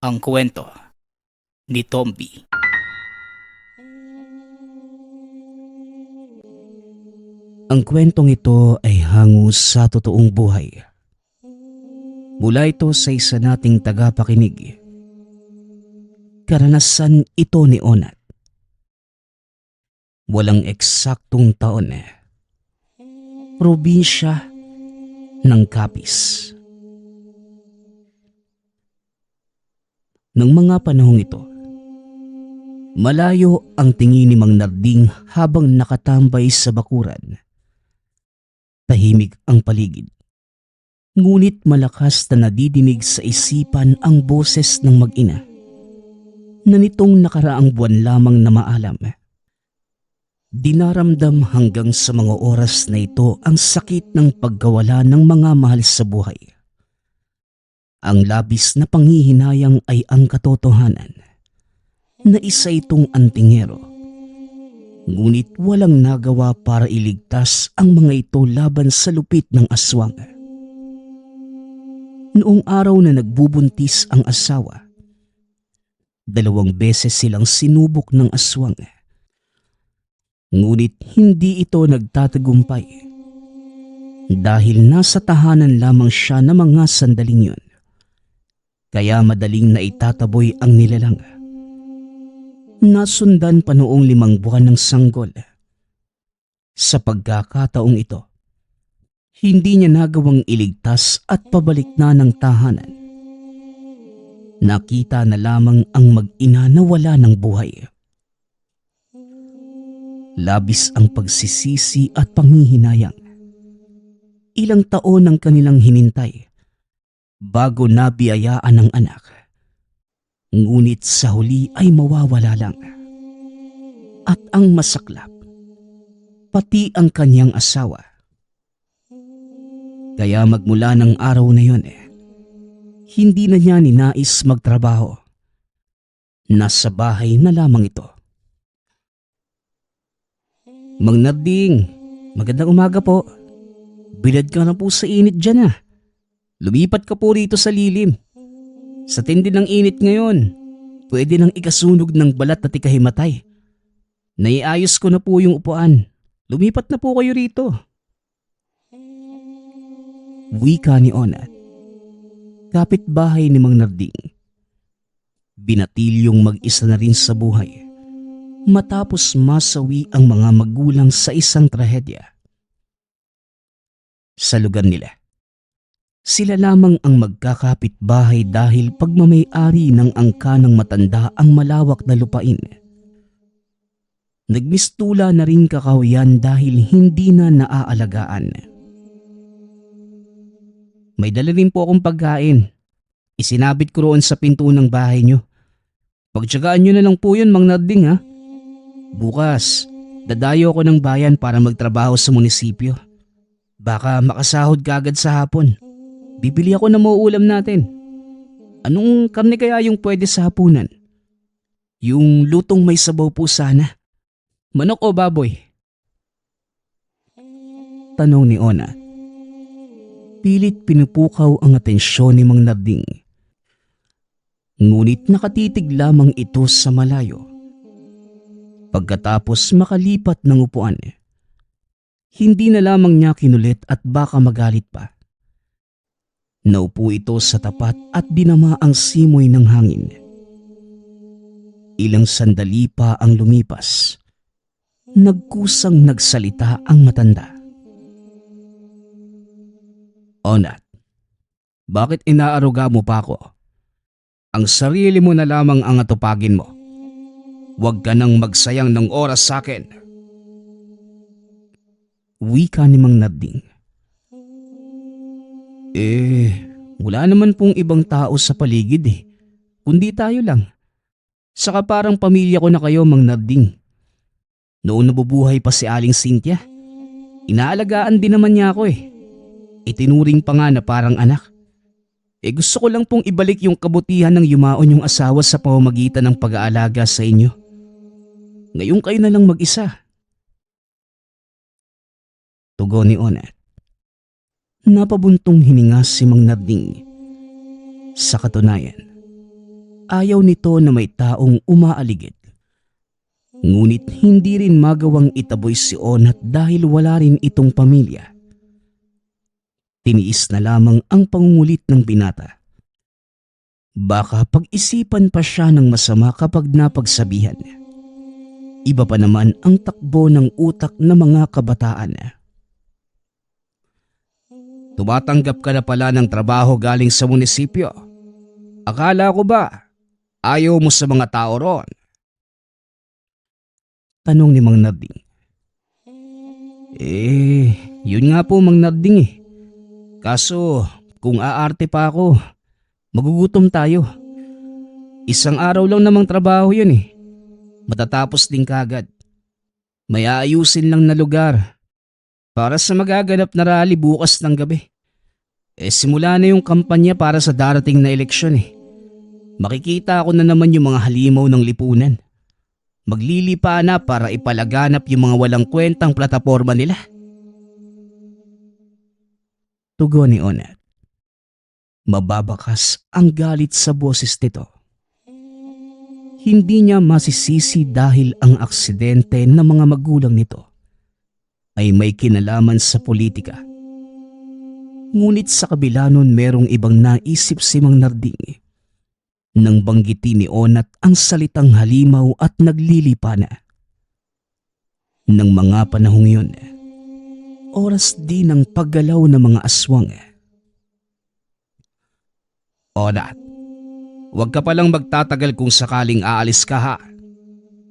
Ang kwento ni Tomby. Ang kwentong ito ay hango sa totoong buhay. Mula ito sa isa nating tagapakinig. Karanasan ito ni Onat. Walang eksaktong taon. Probinsya ng Capiz. Nang mga panahong ito, malayo ang tingin ni Mang Narding habang nakatambay sa bakuran. Tahimik ang paligid. Ngunit malakas na nadidinig sa isipan ang boses ng mag-ina na nitong nakaraang buwan lamang na maalam. Dinaramdam hanggang sa mga oras na ito ang sakit ng pagkawala ng mga mahal sa buhay. Ang labis na panghihinayang ay ang katotohanan na isa itong antingero. Ngunit walang nagawa para iligtas ang mga ito laban sa lupit ng aswang. Noong araw na nagbubuntis ang asawa, 2 beses silang sinubok ng aswang. Ngunit hindi ito nagtatagumpay dahil nasa tahanan lamang siya na mga sandaling yun. Kaya madaling naitataboy ang nilalang. Nasundan pa noong 5 buwan ng sanggol. Sa pagkakataong ito, hindi niya nagawang iligtas at pabalik na ng tahanan. Nakita na lamang ang mag-ina na wala ng buhay. Labis ang pagsisisi at panghihinayang. Ilang taon ang kanilang hinintay bago nabiyayaan ng anak. Ngunit sa huli ay mawawala lang. At ang masaklap, pati ang kanyang asawa. Kaya magmula ng araw na yon hindi na niya ninais magtrabaho. Nasa bahay na lamang ito. Mang Narding, magandang umaga po. Bilad ka na po sa init dyan ah. Lumipat ka po rito sa lilim. Sa tindi ng init ngayon, pwede nang ikasunog ng balat at ikahimatay. Naiayos ko na po yung upuan. Lumipat na po kayo rito. Wika ni Onat. Kapitbahay ni Mang Narding. Binatilyong mag-isa na rin sa buhay matapos masawi ang mga magulang sa isang trahedya. Sa lugar nila, sila lamang ang magkakapitbahay dahil pagmamay-ari ng angka ng matanda ang malawak na lupain. Nagmistula na rin kakahuyan dahil hindi na naaalagaan. May dala rin po akong pagkain. Isinabit ko roon sa pinto ng bahay nyo. Pagtsagaan nyo na lang po yun, Mang Narding ha. Bukas, dadayo ako ng bayan para magtrabaho sa munisipyo. Baka makasahod kagad sa hapon. Bibili ako ng mauulam natin. Anong karne kaya yung pwede sa hapunan? Yung lutong may sabaw po sana. Manok o baboy? Tanong ni Ona. Pilit pinupukaw ang atensyon ni Mang Narding. Ngunit nakatitig lamang ito sa malayo. Pagkatapos makalipat ng upuan, hindi na lamang niya kinulit at baka magalit pa. Naupo ito sa tapat at dinama ang simoy ng hangin. Ilang sandali pa ang lumipas. Nagkusang nagsalita ang matanda. Onat, bakit inaaruga mo pa ako? Ang sarili mo na lamang ang atupagin mo. Huwag ka nang magsayang ng oras sa akin. Wika ni Mang Narding. Wala naman pong ibang tao sa paligid kundi tayo lang. Saka parang pamilya ko na kayo, Mang Narding. Noon nabubuhay pa si Aling Cynthia, inaalagaan din naman niya ako Itinuring pa nga na parang anak. Gusto ko lang pong ibalik yung kabutihan ng yumaon yung asawa sa pamamagitan ng pag-aalaga sa inyo. Ngayon kayo na lang mag-isa. Tugon ni Onat. Napabuntong hininga si Mang Narding. Sa katunayan, ayaw nito na may taong umaaligid. Ngunit hindi rin magawang itaboy si Onat dahil wala rin itong pamilya. Tiniis na lamang ang pangungulit ng binata. Baka pag-isipan pa siya ng masama kapag napagsabihan. Iba pa naman ang takbo ng utak ng mga kabataan. Tumatanggap ka na pala ng trabaho galing sa munisipyo. Akala ko ba ayaw mo sa mga tao roon? Tanong ni Mang Narding. Yun nga po Mang Narding. Kaso kung aarte pa ako, magugutom tayo. Isang araw lang namang trabaho yun Matatapos din kagad. May aayusin lang na lugar para sa magaganap na rally bukas ng gabi. Simula na yung kampanya para sa darating na eleksyon Makikita ko na naman yung mga halimaw ng lipunan. Maglilipa na para ipalaganap yung mga walang kwentang plataporma nila. Tugon ni Onat. Mababakas ang galit sa boses nito. Hindi niya masisisi dahil ang aksidente ng mga magulang nito ay may kinalaman sa politika. Ngunit sa kabila nun merong ibang naisip si Mang Narding. Nang banggitin ni Onat ang salitang halimaw at naglilipa na. Nang mga panahong yun, oras din ng paggalaw ng mga aswang. Onat, huwag ka palang magtatagal kung sakaling aalis ka ha.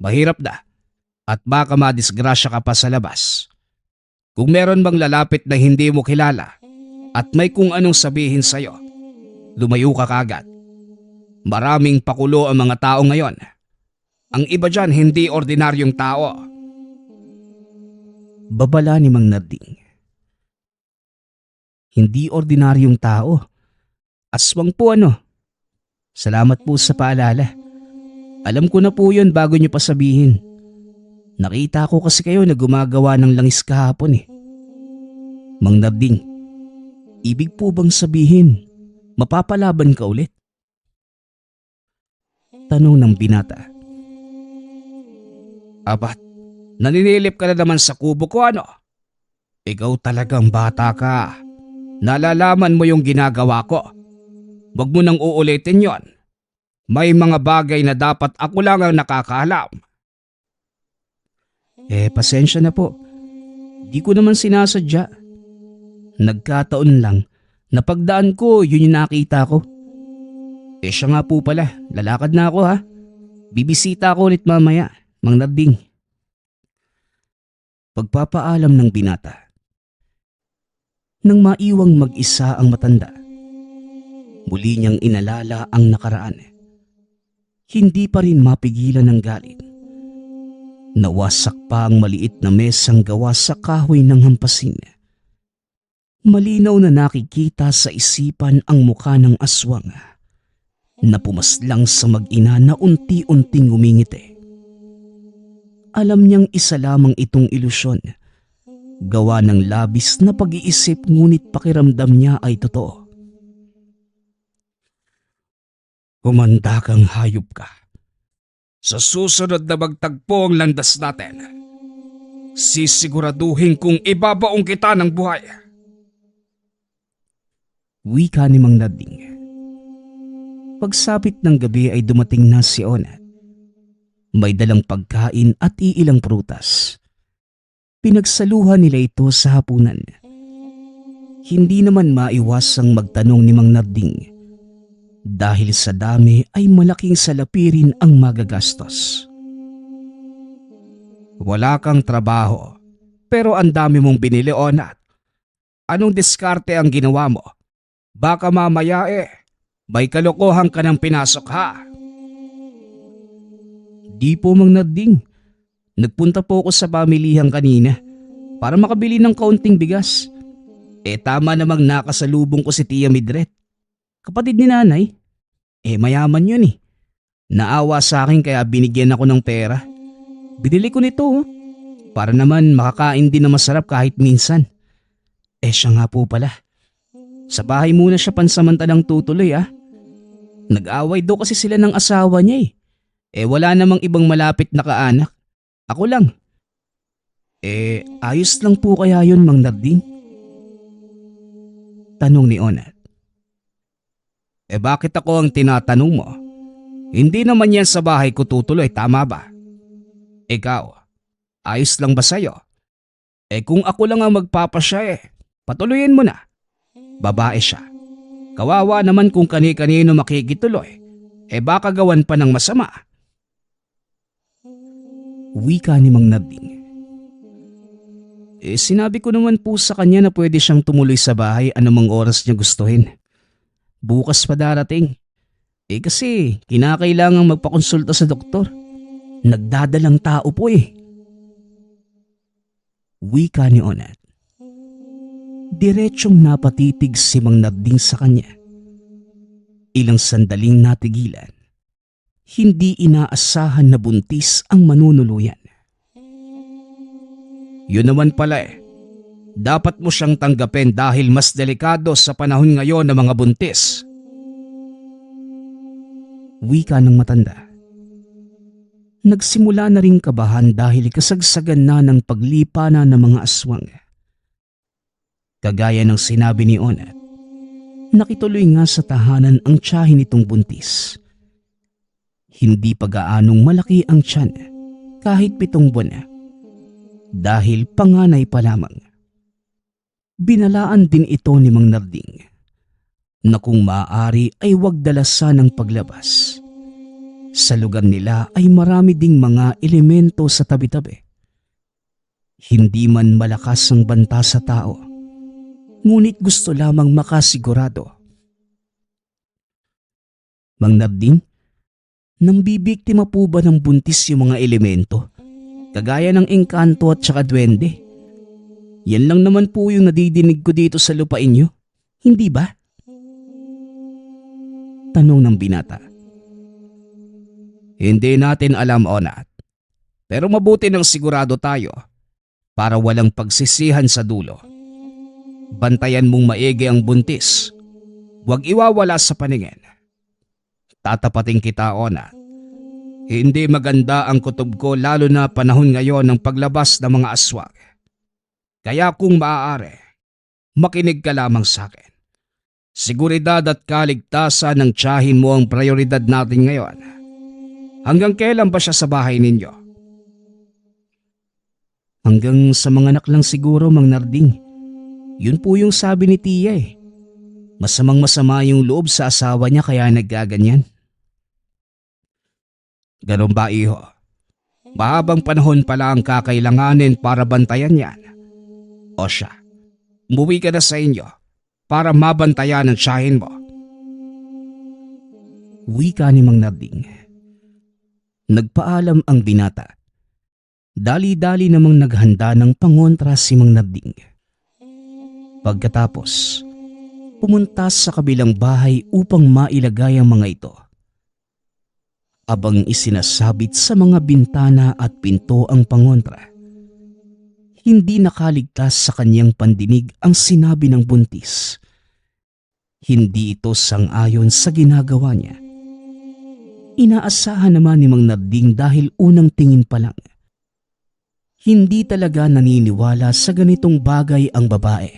Mahirap na at baka madisgrasya ka pa sa labas. Kung meron bang lalapit na hindi mo kilala at may kung anong sabihin sa'yo, lumayo ka kagad. Maraming pakulo ang mga tao ngayon. Ang iba dyan hindi ordinaryong tao. Babala ni Mang Narding. Hindi ordinaryong tao. Aswang po Salamat po sa paalala. Alam ko na po yun bago nyo pa sabihin. Nakita ko kasi kayo na gumagawa ng langis kahapon Mang Narding, ibig po bang sabihin, mapapalaban ka ulit? Tanong ng binata. Abat, naninilip ka na naman sa kubo ko Ikaw talagang bata ka. Nalalaman mo yung ginagawa ko. Huwag mo nang uulitin yon. May mga bagay na dapat ako lang ang nakakaalam. Pasensya na po. Di ko naman sinasadya. Nagkataon lang na pagdaan ko yun yung nakita ko. Siya nga po pala, lalakad na ako ha. Bibisita ako ulit mamaya, Mang Narding. Pagpapaalam ng binata. Nang maiwang mag-isa ang matanda, muli niyang inalala ang nakaraan. Hindi pa rin mapigilan ng galit. Nawasak pa ang maliit na mesang gawa sa kahoy ng hampasin. Malinaw na nakikita sa isipan ang mukha ng aswang na pumaslang sa mag-ina na unti-unting ngumingiti. Alam niyang isa lamang itong ilusyon, gawa ng labis na pag-iisip ngunit pakiramdam niya ay totoo. Kumanda kang hayop ka. Sa susunod na magtagpo ang landas natin, sisiguraduhin kong ibabaong kita ng buhay. Wika ni Mang Narding. Pagsapit ng gabi ay dumating na si Onat. May dalang pagkain at iilang prutas. Pinagsaluhan nila ito sa hapunan. Hindi naman maiwasang magtanong ni Mang Narding. Dahil sa dami ay malaking salapi rin ang magagastos. Wala kang trabaho, pero ang dami mong binili, Onat. Anong diskarte ang ginawa mo? Baka mamaya may kalokohan ka ng pinasok ha. Di po Mang Narding. Nagpunta po ako sa pamilihan kanina para makabili ng kaunting bigas. Tama namang nakasalubong ko si Tia Midret. Kapatid ni nanay. Mayaman yun Naawa sa akin kaya binigyan ako ng pera. Binili ko nito para naman makakain din na masarap kahit minsan. Siya nga po pala. Sa bahay muna siya pansamantalang tutuloy Nag-away daw kasi sila ng asawa niya eh. Wala namang ibang malapit na kaanak. Ako lang. Ayos lang po kaya yun, Mang Narding? Tanong ni Onat. Bakit ako ang tinatanong mo? Hindi naman yan sa bahay ko tutuloy, tama ba? Ikaw, ayos lang ba sa'yo? Kung ako lang ang magpapasya patuloyin mo na. Babae siya. Kawawa naman kung kani-kanino makikituloy. Baka gawan pa ng masama. Wika ni Mang Narding. Sinabi ko naman po sa kanya na pwede siyang tumuloy sa bahay anumang oras niya gustuhin. Bukas pa darating. Kasi kinakailangang magpakonsulta sa doktor. Nagdadalang tao po Wika ni Onat. Diretsyong napatitig si Mang Narding sa kanya. Ilang sandaling natigilan. Hindi inaasahan na buntis ang manunuluyan. Yun naman pala Dapat mo siyang tanggapin dahil mas delikado sa panahon ngayon ng mga buntis. Wika ng matanda. Nagsimula na ring kabahan dahil kasagsagan na ng paglipana ng mga aswang. Kagaya ng sinabi ni Onat, nakituloy nga sa tahanan ang tiyahin nitong buntis. Hindi pa gaanong malaki ang tiyan kahit 7 buwan dahil panganay pa lamang. Binalaan din ito ni Mang Narding na kung maaari ay wag dalasan ng paglabas. Sa lugar nila ay marami ding mga elemento sa tabi-tabi. Hindi man malakas ang banta sa tao, ngunit gusto lamang makasigurado. Mang Narding, nang bibiktima po ba ng buntis yung mga elemento? Kagaya ng engkanto at saka duwende? Yan lang naman po yung nadidinig ko dito sa lupain nyo, hindi ba? Tanong ng binata. Hindi natin alam, Onat. Pero mabuti nang sigurado tayo para walang pagsisihan sa dulo. Bantayan mong maigi ang buntis. Huwag iwawala sa paningin. Tatapating kita, Onat. Hindi maganda ang kutob ko lalo na panahon ngayon ng paglabas ng mga aswang. Kaya kung maaari, makinig ka lamang sa akin. Seguridad at kaligtasan ng tiyahin mo ang prioridad natin ngayon. Hanggang kailan ba siya sa bahay ninyo? Hanggang sa mga anak lang siguro, Mang Narding. Yun po yung sabi ni Tia Masamang masama yung loob sa asawa niya kaya naggaganyan. Ganun ba, iho? Mahabang panahon pala ang kakailanganin para bantayan yan. O siya, umuwi ka na sa inyo para mabantayan ang tiyahin mo. Wika ni Mang Narding. Nagpaalam ang binata. Dali-dali namang naghanda ng pangontra si Mang Narding. Pagkatapos, pumunta sa kabilang bahay upang mailagay ang mga ito. Abang isinasabit sa mga bintana at pinto ang pangontra. Hindi nakaligtas sa kanyang pandinig ang sinabi ng buntis. Hindi ito sang-ayon sa ginagawa niya. Inaasahan naman ni Mang Narding dahil unang tingin pa lang. Hindi talaga naniniwala sa ganitong bagay ang babae.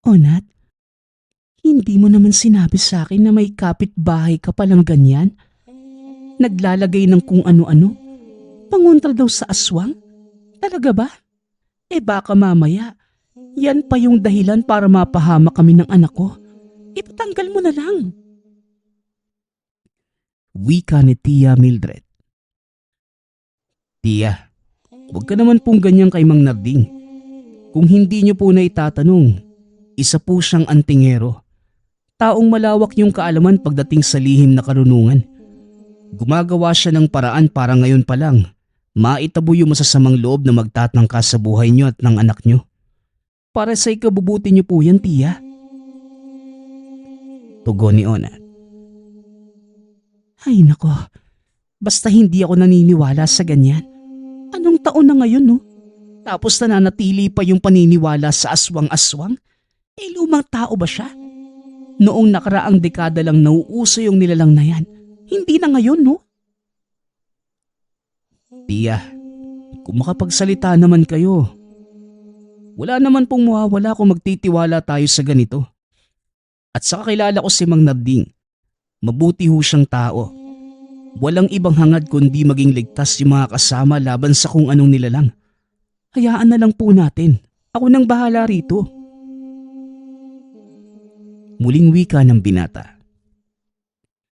Onat, hindi mo naman sinabi sa akin na may kapitbahay ka palang ganyan? Naglalagay ng kung ano-ano? Pangontra daw sa aswang? Talaga ba? Baka mamaya, yan pa yung dahilan para mapahama kami ng anak ko. Ipatanggal mo na lang. Wika ni Tia Mildred. Tia, huwag ka naman pong ganyan kay Mang Narding. Kung hindi niyo po na itatanong, isa po siyang antingero. Taong malawak yung kaalaman pagdating sa lihim na karunungan. Gumagawa siya ng paraan para ngayon pa lang maitabo yung masasamang loob na magtatangka sa buhay niyo at ng anak niyo. Para sa ikabubuti niyo po yan, Tia. Tugon ni Onat. Ay nako, basta hindi ako naniniwala sa ganyan. Anong taon na ngayon, no? Tapos nananatili pa yung paniniwala sa aswang-aswang? Lumang tao ba siya? Noong nakaraang dekada lang nauuso yung nilalang na yan. Hindi na ngayon, no? Tia, kung makapagsalita naman kayo, wala naman pong mawawala kung magtitiwala tayo sa ganito. At saka kilala ko si Mang Narding. Mabuti ho siyang tao. Walang ibang hangad kundi maging ligtas yung mga kasama laban sa kung anong nilalang. Hayaan na lang po natin. Ako nang bahala rito. Muling wika ng binata.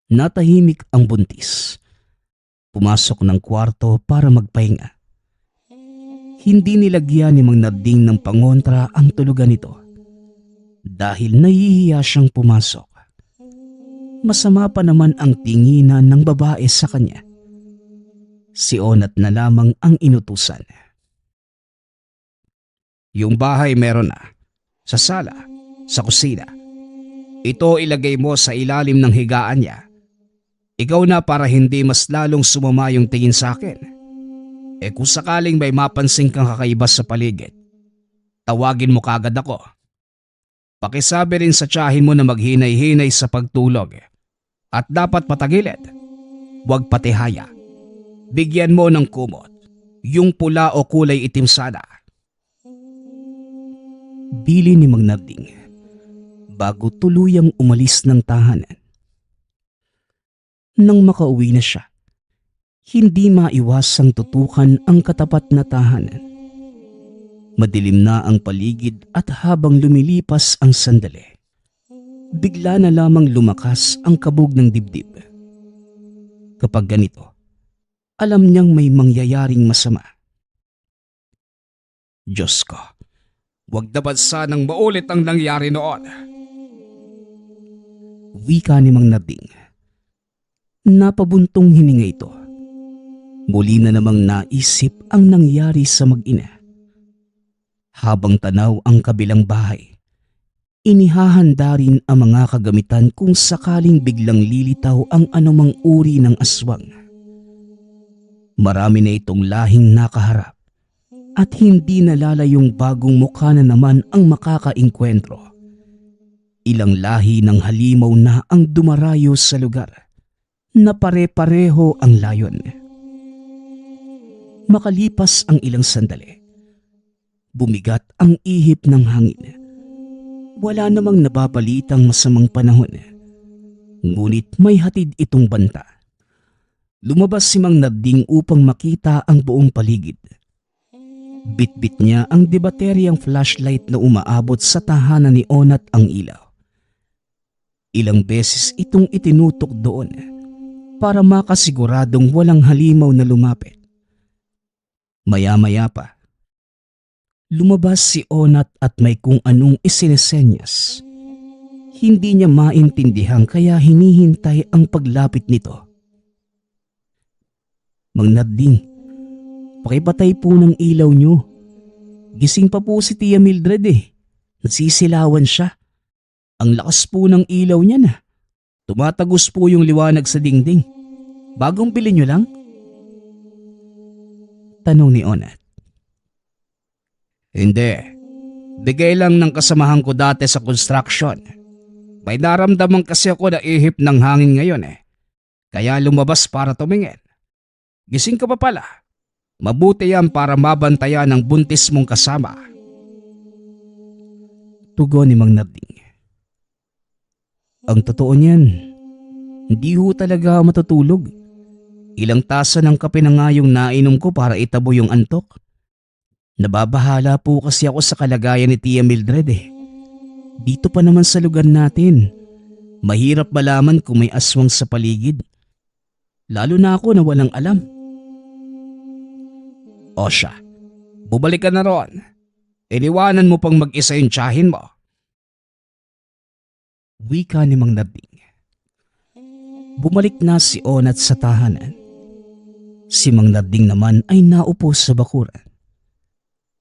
Natahimik ang buntis. Pumasok ng kwarto para magpahinga. Hindi nilagyan ni Mang Narding ng pangontra ang tulugan nito dahil nahihiya siyang pumasok. Masama pa naman ang tinginan ng babae sa kanya. Si Onat na lamang ang inutusan. Yung bahay meron na. Sa sala, sa kusina. Ito ilagay mo sa ilalim ng higaan niya. Ikaw na para hindi mas lalong sumama yung tingin sa akin. Kung sakaling may mapansin kang kakaiba sa paligid, tawagin mo kagad ako. Pakisabi rin sa tiyahin mo na maghinay-hinay sa pagtulog. At dapat patagilid. Huwag patihaya. Bigyan mo ng kumot. Yung pula o kulay itim sana. Bili ni Mang Narding bago tuluyang umalis ng tahanan. Nang makauwi na siya, hindi maiwasang tutukan ang katapat na tahanan. Madilim na ang paligid at habang lumilipas ang sandali, bigla na lamang lumakas ang kabog ng dibdib. Kapag ganito, alam niyang may mangyayaring masama. Diyos ko, huwag dapat sanang maulit ang nangyari noon. Wika ni Mang Narding. Napabuntong hininga ito. Muli na namang naisip ang nangyari sa mag-ina. Habang tanaw ang kabilang bahay, inihahanda rin ang mga kagamitan kung sakaling biglang lilitaw ang anumang uri ng aswang. Marami na itong lahing nakaharap at hindi nalalayong bagong mukha na naman ang makakainkwentro. Ilang lahi ng halimaw na ang dumarayo sa lugar na pare-pareho ang layon. Makalipas ang ilang sandali, bumigat ang ihip ng hangin. Wala namang nababalitang masamang panahon. Ngunit may hatid itong banta. Lumabas si Mang Narding upang makita ang buong paligid. Bitbit niya ang debateryang flashlight na umaabot sa tahanan ni Onat ang ilaw. Ilang beses itong itinutok doon para makasiguradong walang halimaw na lumapit. Maya-maya pa, lumabas si Onat at may kung anong isinesenyas. Hindi niya maintindihan kaya hinihintay ang paglapit nito. Mang Narding, pakipatay po ng ilaw niyo. Gising pa po si Tia Mildred Nasisilawan siya. Ang lakas po ng ilaw niya na. Tumatagos po yung liwanag sa dingding. Bagong bili niyo lang? Tanong ni Onat. Hindi. Bigay lang ng kasamahan ko dati sa construction. May naramdaman kasi ako na ihip ng hangin ngayon Kaya lumabas para tumingin. Gising ka pa pala. Mabuti yan para mabantayan ang buntis mong kasama. Tugon ni Mang Narding. Ang totoo niyan, hindi ho talaga matutulog. Ilang tasa ng kape na nga yung nainom ko para itabo yung antok. Nababahala po kasi ako sa kalagayan ni Tia Mildred Dito pa naman sa lugar natin. Mahirap malaman kung may aswang sa paligid. Lalo na ako na walang alam. O siya, bubalik ka na roon. Iniwanan mo pang mag-isa yung tiyahin mo. Wika ni Mang Narding. Bumalik na si Onat sa tahanan. Si Mang Narding naman ay naupo sa bakuran.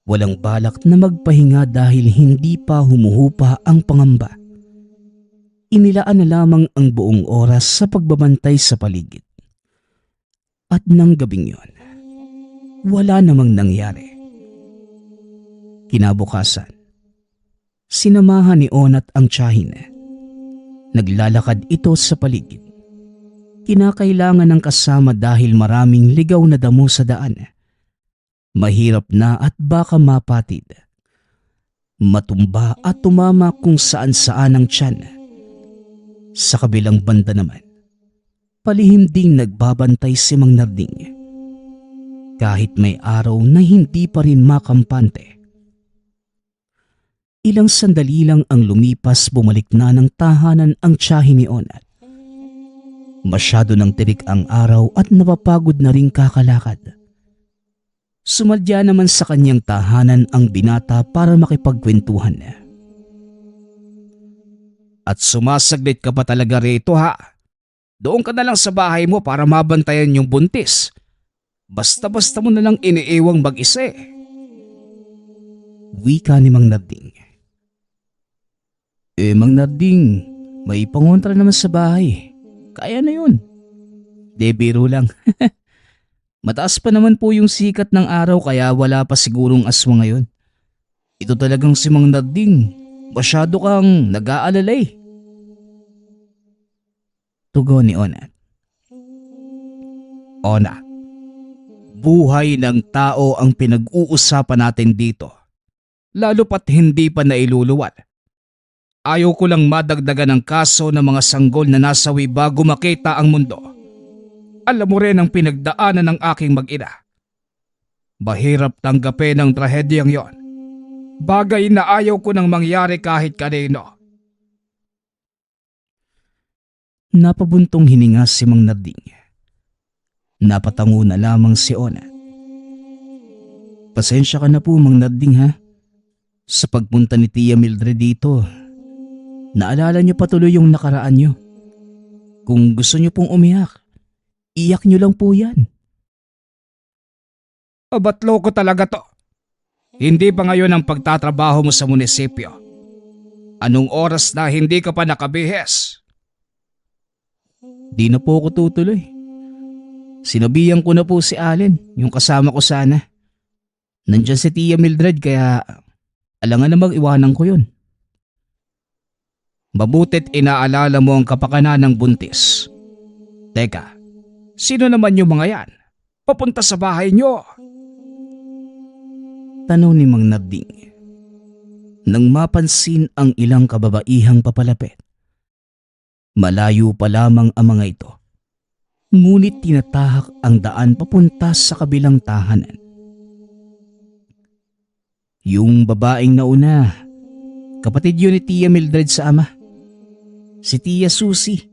Walang balak na magpahinga dahil hindi pa humuhupa ang pangamba. Inilaan na lamang ang buong oras sa pagbabantay sa paligid. At nang gabing yon, wala namang nangyari. Kinabukasan, sinamahan ni Onat ang tiyahin Naglalakad ito sa paligid. Kinakailangan ng kasama dahil maraming ligaw na damo sa daan. Mahirap na at baka mapatid. Matumba at tumama kung saan-saan ang tiyan. Sa kabilang banda naman, palihim ding nagbabantay si Mang Narding. Kahit may araw na hindi pa rin makampante. Ilang sandali lang ang lumipas, bumalik na ng tahanan ang tiyahin ni Onat. Masyado nang tirik ang araw at napapagod na ring kakalakad. Sumadya naman sa kanyang tahanan ang binata para makipagkwentuhan. At sumasaglit ka pa talaga rito, ha? Doon ka na lang sa bahay mo para mabantayan yung buntis. Basta-basta mo na lang iniiwang mag-isa eh. Wika ni Mang Narding. Mang Narding, may pangontra naman sa bahay. Kaya na yun. De, biro lang. Mataas pa naman po yung sikat ng araw kaya wala pa sigurong aswa ngayon. Ito talagang si Mang Narding. Masyado kang nag-aalalay. Tugon ni Onat. Ona, buhay ng tao ang pinag-uusapan natin dito. Lalo pat hindi pa nailuluwal. Ayaw ko lang madagdagan ng kaso ng mga sanggol na nasawi bago makita ang mundo. Alam mo rin ang pinagdaanan ng aking mag-ina. Mahirap tanggapin ang trahedyang yon. Bagay na ayaw ko nang mangyari kahit kanino. Napabuntong hininga si Mang Narding. Napatango na lamang si Ona. Pasensya ka na po, Mang Narding, ha? Sa pagpunta ni Tia Mildred dito, naalala niyo patuloy yung nakaraan niyo. Kung gusto niyo pong umiyak, iyak niyo lang po yan. Ba't loko talaga to? Hindi pa ngayon ang pagtatrabaho mo sa munisipyo. Anong oras na hindi ka pa nakabihis? Di na po ako tutuloy. Sinabihan ko na po si Allen, yung kasama ko sana. Nandiyan si Tia Mildred kaya alangan namang iwanan ko yun. Mabutit inaalala mo ang kapakanan ng buntis. Teka, sino naman yung mga yan? Papunta sa bahay nyo. Tanong ni Mang Narding. Nang mapansin ang ilang kababaihang papalapit. Malayo pa lamang ang mga ito. Ngunit tinatahak ang daan papunta sa kabilang tahanan. Yung babaeng nauna, kapatid yun ni Tia Mildred sa ama. Si Tia Susie.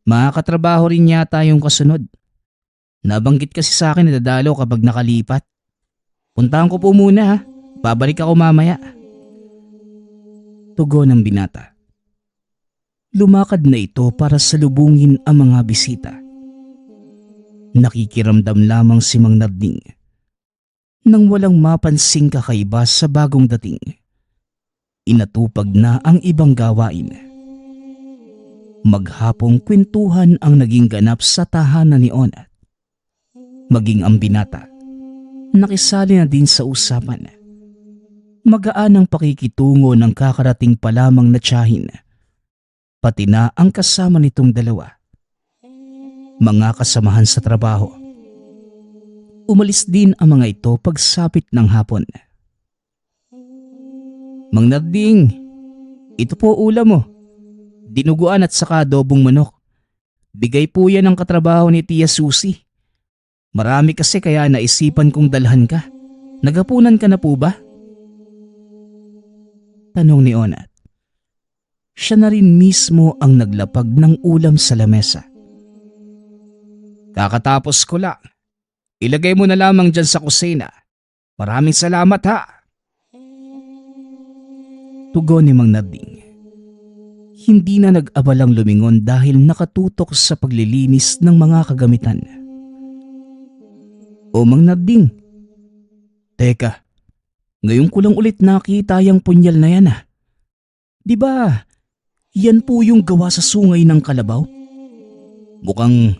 Makakatrabaho rin yata yung kasunod. Nabanggit kasi sa akin na dadalaw kapag nakalipat. Puntahan ko po muna, ha. Babalik ako mamaya. Tugon ng binata. Lumakad na ito para salubungin ang mga bisita. Nakikiramdam lamang si Mang Narding nang walang mapansing kakaiba sa bagong dating. Inatupag na ang ibang gawain. Maghapong kwentuhan ang naging ganap sa tahanan ni Onat. Maging ang binata, nakisali na din sa usapan. Magaan ang pakikitungo ng kakarating pa lamang na tiyahin. Pati na ang kasama nitong dalawa. Mga kasamahan sa trabaho. Umalis din ang mga ito pagsapit ng hapon. Mang Narding, ito po ulam mo. Dinuguan at saka adobong manok. Bigay po yan ng katrabaho ni Tia Susie. Marami kasi kaya naisipan kong dalhan ka. Nagapunan ka na po ba? Tanong ni Onat. Siya na rin mismo ang naglapag ng ulam sa lamesa. Kakatapos ko lang. Ilagay mo na lamang dyan sa kusina. Maraming salamat, ha. Tugon ni Mang Narding. Hindi na nag-abalang lumingon dahil nakatutok sa paglilinis ng mga kagamitan. O Mang Narding, teka, ngayon ko lang ulit nakita yung punyal na yan, ha. Di ba, yan po yung gawa sa sungay ng kalabaw? Mukhang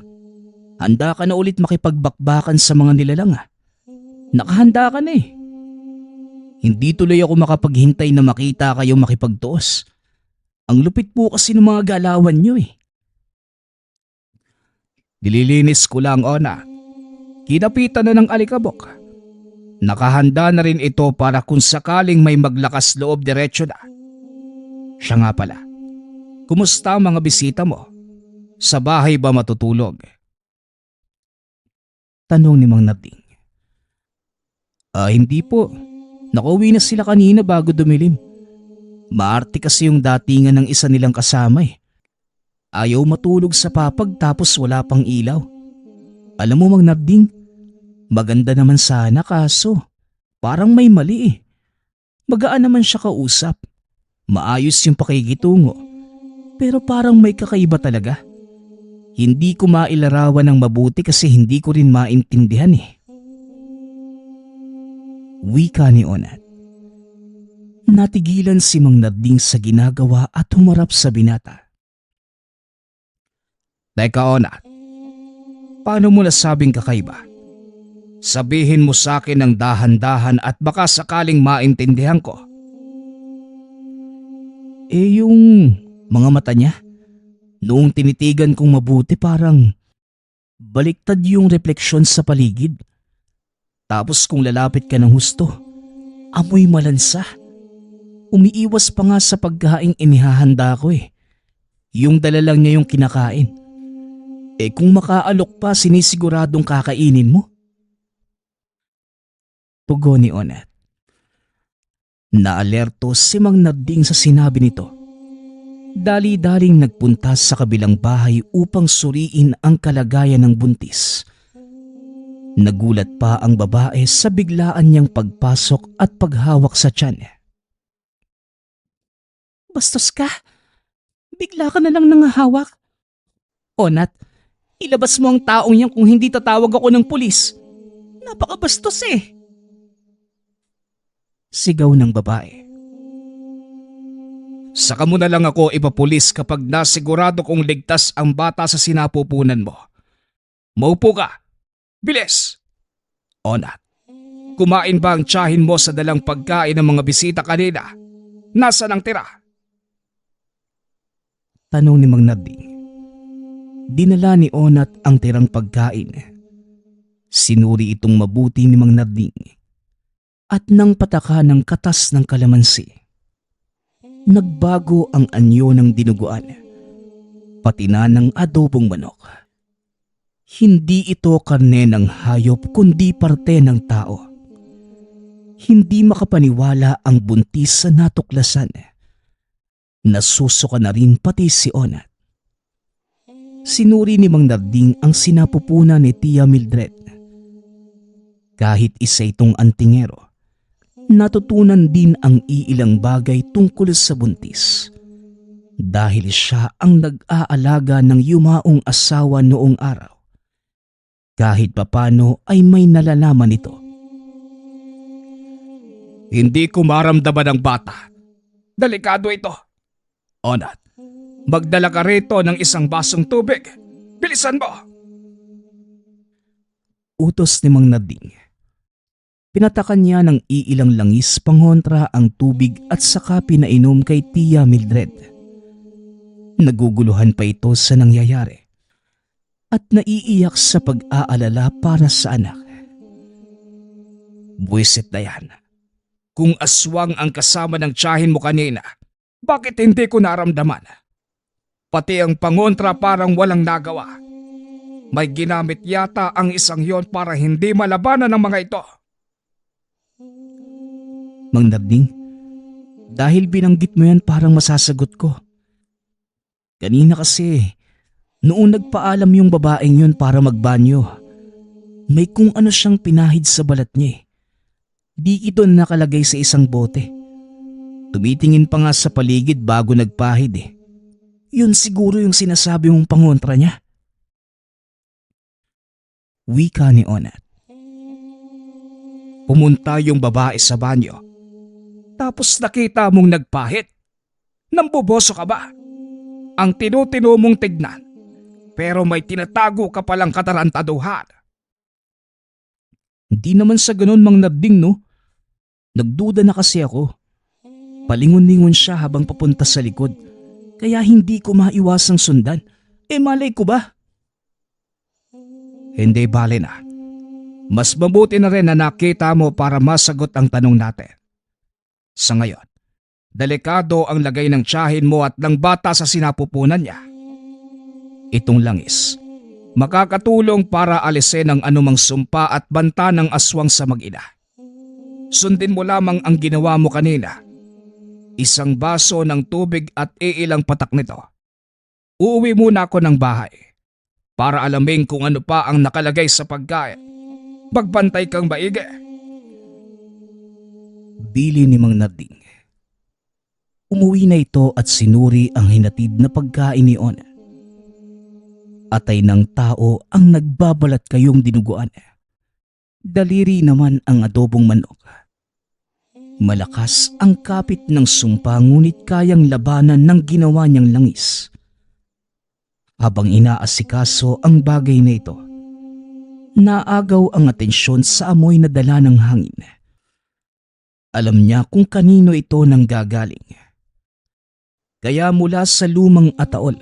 handa ka na ulit makipagbakbakan sa mga nilalang, ha. Nakahanda ka na eh. Hindi tuloy ako makapaghintay na makita kayo makipagtuos. Ang lupit po kasi ng mga galawan nyo eh. Nililinis ko lang, Ona. Kinapitan na ng alikabok. Nakahanda na rin ito para kung sakaling may maglakas loob diretso na. Siya nga pala. Kumusta ang mga bisita mo? Sa bahay ba matutulog? Tanong ni Mang Narding. Hindi po. Nakauwi na sila kanina bago dumilim. Maarte kasi yung datingan ng isa nilang kasama eh. Ayaw matulog sa papag tapos wala pang ilaw. Alam mo Mang Narding, maganda naman sana kaso parang may mali eh. Magaan naman siya kausap. Maayos yung pakikitungo. Pero parang may kakaiba talaga. Hindi ko mailarawan ng mabuti kasi hindi ko rin maintindihan eh. Wika ni Onat. Natigilan si Mang Narding sa ginagawa at humarap sa binata. Teka Onat, paano mo nasabing kakaiba? Sabihin mo sa akin ng dahan-dahan at baka sakaling maintindihan ko. Yung mga mata niya, noong tinitigan kong mabuti parang baliktad yung refleksyon sa paligid. Tapos kung lalapit ka ng husto, amoy malansa. Umiiwas pa nga sa pagkaing inihahanda ko eh. Yung dala lang niya yung kinakain. Kung makaalok pa sinisiguradong kakainin mo. Tugon ni Onat. Naalerto si Mang Narding sa sinabi nito. Dali-daling nagpunta sa kabilang bahay upang suriin ang kalagayan ng buntis. Nagulat pa ang babae sa biglaan niyang pagpasok at paghawak sa tiyan. Bastos ka? Bigla ka na lang nangahawak? Onat, ilabas mo ang taong yan kung hindi tatawag ako ng pulis. Napakabastos eh. Sigaw ng babae. Saka mo na lang ako ipapulis kapag nasigurado kong ligtas ang bata sa sinapupunan mo. Maupo ka. Bilis! Onat, kumain ba ang tiyahin mo sa dalang pagkain ng mga bisita kanina? Nasaan ang tira? Tanong ni Mang Narding. Dinala ni Onat ang tirang pagkain. Sinuri itong mabuti ni Mang Narding at nang pataka ng katas ng kalamansi. Nagbago ang anyo ng dinuguan, pati na ng adobong manok. Hindi ito karne ng hayop kundi parte ng tao. Hindi makapaniwala ang buntis sa natuklasan. Nasusuka na rin pati si Onat. Sinuri ni Mang Narding ang sinapupunan ni Tia Mildred. Kahit isa itong antingero, natutunan din ang iilang bagay tungkol sa buntis. Dahil siya ang nag-aalaga ng yumaong asawa noong araw. Kahit papano ay may nalalaman ito. Hindi ko maramdaman ang bata. Delikado ito. Onat, magdala ka rito ng isang basong tubig. Bilisan mo! Utos ni Mang Narding. Pinatakan niya ng iilang langis pangontra ang tubig at saka pinainom kay Tia Mildred. Naguguluhan pa ito sa nangyayari at naiiyak sa pag-aalala para sa anak. Buwisit na yan. Kung aswang ang kasama ng tiyahin mo kanina, bakit hindi ko naramdaman? Pati ang pangontra parang walang nagawa. May ginamit yata ang isang yon para hindi malabanan ng mga ito. Mang Narding, dahil binanggit mo yan parang masasagot ko. Kanina kasi, noong nagpaalam yung babaeng yun para magbanyo, may kung ano siyang pinahid sa balat niya eh. Di ito nakalagay sa isang bote. Tumitingin pa nga sa paligid bago nagpahid eh. Yun siguro yung sinasabi mong pangontra niya. Wika ni Onat. Pumunta yung babae sa banyo. Tapos nakita mong nagpahid. Namboboso ka ba? Ang tinutino mong tignan. Pero may tinatago ka palang katarantaduhan. Hindi naman sa ganun Mang Narding no. Nagduda na kasi ako. Palingon-lingon siya habang papunta sa likod. Kaya hindi ko maiwasang sundan. Malay ko ba? Hindi bale na. Mas mabuti na rin na nakita mo para masagot ang tanong natin. Sa ngayon, delikado ang lagay ng tiyahin mo at ng bata sa sinapupunan niya. Itong langis, makakatulong para alisin ang anumang sumpa at banta ng aswang sa mag-ina. Sundin mo lamang ang ginawa mo kanina. Isang baso ng tubig at iilang patak nito. Uuwi muna ako ng bahay para alamin kung ano pa ang nakalagay sa pagkain. Magbantay kang maigi. Bili ni Mang Narding. Umuwi na ito at sinuri ang hinatid na pagkain ni Ona. Atay ng tao ang nagbabalat kayong dinuguan. Daliri naman ang adobong manok. Malakas ang kapit ng sumpa ngunit kayang labanan ng ginawa niyang langis. Habang inaasikaso ang bagay na ito, naagaw ang atensyon sa amoy na dala ng hangin. Alam niya kung kanino ito nanggagaling. Kaya mula sa lumang ataol,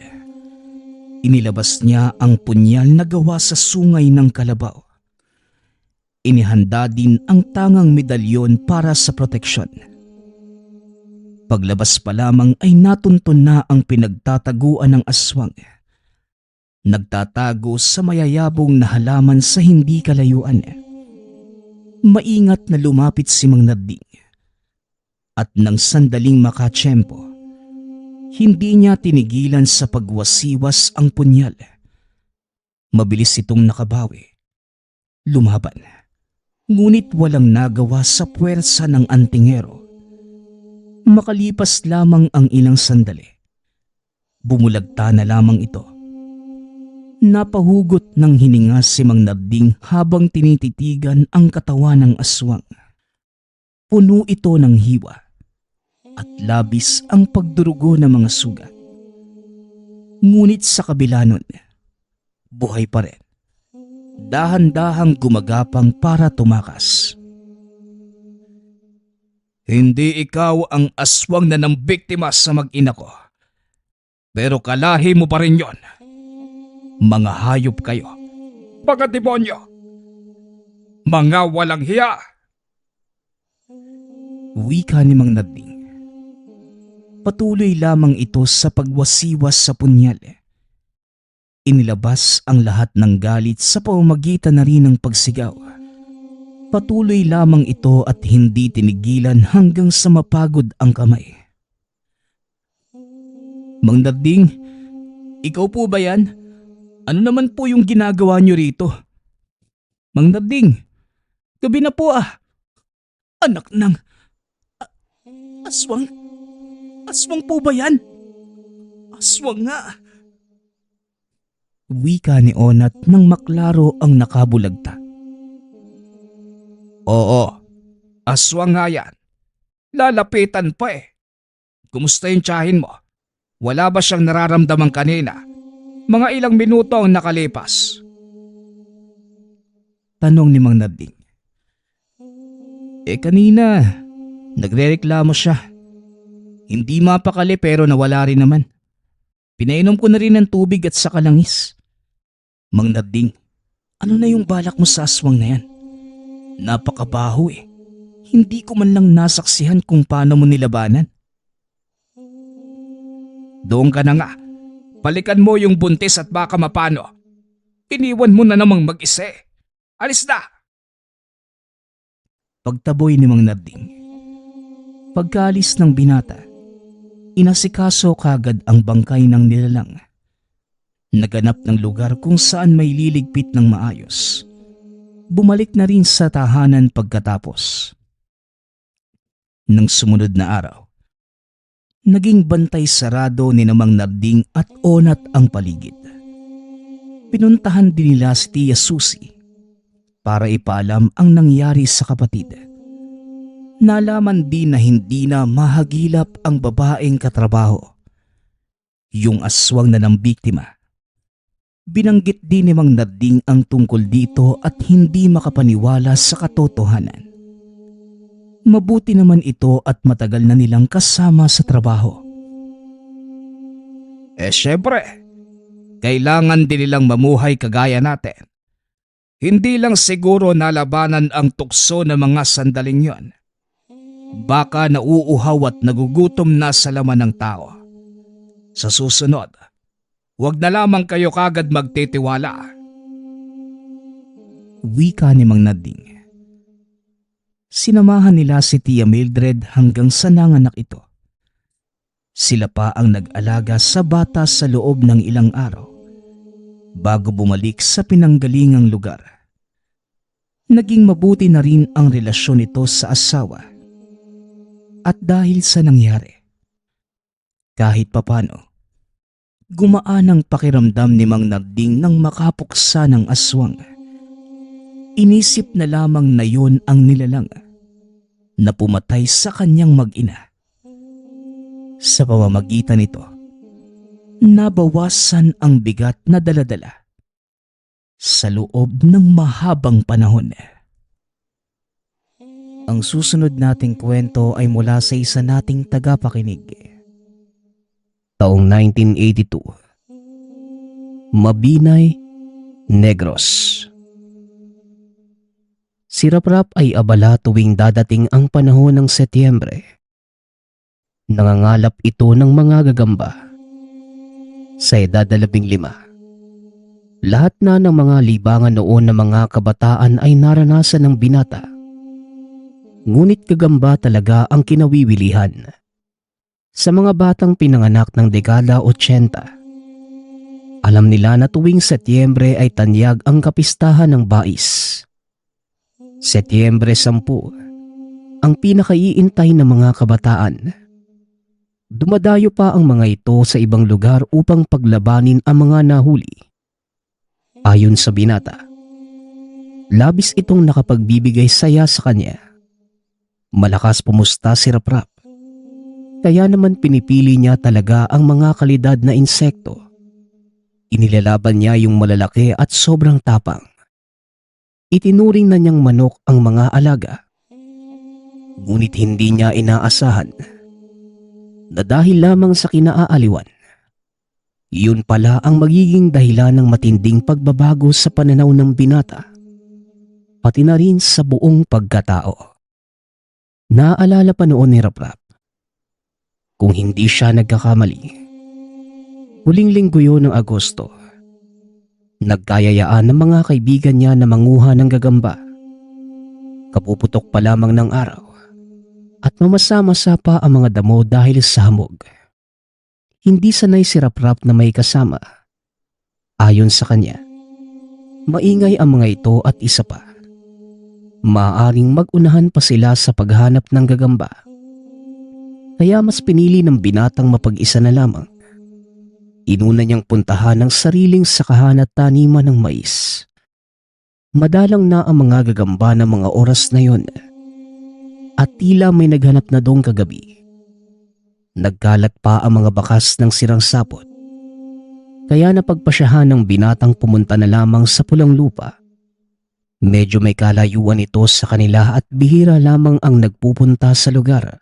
inilabas niya ang punyal na gawa sa sungay ng kalabaw. Inihanda din ang tangang medalyon para sa proteksyon. Paglabas pa lamang ay natuntun na ang pinagtataguan ng aswang. Nagtatago sa mayayabong na halaman sa hindi kalayuan. Maingat na lumapit si Mang Narding. At nang sandaling makatsyempo, hindi niya tinigilan sa pagwasiwas ang punyal. Mabilis itong nakabawi. Lumaban. Ngunit walang nagawa sa puwersa ng antingero. Makalipas lamang ang ilang sandali. Bumulagta na lamang ito. Napahugot ng hininga si Mang Narding habang tinititigan ang katawan ng aswang. Puno ito ng hiwa at labis ang pagdurugo ng mga sugat. Ngunit sa kabila nun, buhay pa rin. Dahan-dahang gumagapang para tumakas. Hindi ikaw ang aswang na nambiktima sa mag-ina ko. Pero kalahi mo pa rin yon. Mga hayop kayo. Mga demonyo. Mga walang hiya. Wika ni Mang Narding. Patuloy lamang ito sa pagwasiwas sa punyal. Inilabas ang lahat ng galit sa pamamagitan na rin ng pagsigaw. Patuloy lamang ito at hindi tinigilan hanggang sa mapagod ang kamay. Mang Narding, ikaw po ba yan? Ano naman po yung ginagawa niyo rito? Mang Narding, gabi na po ah. Anak ng... aswang? Aswang po ba yan? Aswang nga. Wika ni Onat nang maklaro ang nakabulagta. Oo, aswang nga yan. Lalapitan pa eh. Kumusta yung tiyahin mo? Wala ba siyang nararamdaman kanina? Mga ilang minuto ang nakalipas. Tanong ni Mang Narding. Kanina, nagrereklamo siya. Hindi mapakali pero nawala rin naman. Pinainom ko na rin ng tubig at saka langis. Mang Narding, ano na yung balak mo sa aswang na yan? Napakabaho eh. Hindi ko man lang nasaksihan kung paano mo nilabanan. Doon ka na nga. Balikan mo yung buntis at baka mapano. Iniwan mo na namang mag-isa eh. Alis na! Pagtaboy ni Mang Narding. Pagkaalis ng binata, inasikaso kagad ang bangkay ng nilalang. Naganap ng lugar kung saan may liligpit ng maayos. Bumalik na rin sa tahanan pagkatapos. Nang sumunod na araw, naging bantay sarado ni Mang Narding at Onat ang paligid. Pinuntahan din nila si Tia Susi para ipaalam ang nangyari sa kapatid. Nalaman din na hindi na mahagilap ang babaeng katrabaho, yung aswang na ng biktima. Binanggit din ni Mang Narding ang tungkol dito at hindi makapaniwala sa katotohanan. Mabuti naman ito at matagal na nilang kasama sa trabaho. Syempre, kailangan din nilang mamuhay kagaya natin. Hindi lang siguro nalabanan ang tukso ng mga sandaling yon. Baka nauuhaw at nagugutom na sa laman ng tao. Sa susunod, huwag na lamang kayo kagad magtitiwala. Wika ni Mang Nading. Sinamahan nila si Tia Mildred hanggang sa nanganak ito. Sila pa ang nag-alaga sa bata sa loob ng ilang araw bago bumalik sa pinanggalingang lugar. Naging mabuti na rin ang relasyon nito sa asawa. At dahil sa nangyari, kahit papano, gumaan ang pakiramdam ni Mang Nading nang makapuksa ng aswang. Inisip na lamang na yun ang nilalang na pumatay sa kanyang mag-ina. Sa pamamagitan nito, nabawasan ang bigat na daladala sa loob ng mahabang panahon. Ang susunod nating kwento ay mula sa isa nating tagapakinig. Taong 1982. Mabinay, Negros. Si Raprap ay abala tuwing dadating ang panahon ng Setyembre. Nangangalap ito ng mga gagamba. Sa edad na 15, lahat na ng mga libangan noon ng mga kabataan ay naranasan ng binata. Ngunit gagamba talaga ang kinawiwilihan. Sa mga batang pinanganak ng dekada 80, alam nila na tuwing Setyembre ay tanyag ang kapistahan ng bais. Setyembre 10, ang pinakaiintay ng mga kabataan. Dumadayo pa ang mga ito sa ibang lugar upang paglabanin ang mga nahuli. Ayon sa binata, labis itong nakapagbibigay saya sa kanya. Malakas pumusta si Raprap, kaya naman pinipili niya talaga ang mga kalidad na insekto. Inilalaban niya yung malalaki at sobrang tapang. Itinuring na niyang manok ang mga alaga. Ngunit hindi niya inaasahan na dahil lamang sa kinaaaliwan, yun pala ang magiging dahilan ng matinding pagbabago sa pananaw ng binata, pati na rin sa buong pagkatao. Naaalala pa noon ni Raprap, kung hindi siya nagkakamali, huling linggo yun ng Agosto, nagkayayaan ng mga kaibigan niya na manguha ng gagamba. Kapuputok pa lamang ng araw at mamasa-masa pa ang mga damo dahil sa hamog. Hindi sanay si Raprap na may kasama. Ayon sa kanya, maingay ang mga ito at isa pa, maaaring mag-unahan pa sila sa paghanap ng gagamba. Kaya mas pinili ng binatang mapag-isa na lamang. Inuna niyang puntahan ang sariling sakahan at taniman ng mais. Madalang na ang mga gagamba ng mga oras na yon, at tila may naghanap na doon kagabi. Nagkalat pa ang mga bakas ng sirang sapot. Kaya napagpasyahan ng binatang pumunta na lamang sa pulang lupa. Medyo may kalayuan ito sa kanila at bihira lamang ang nagpupunta sa lugar.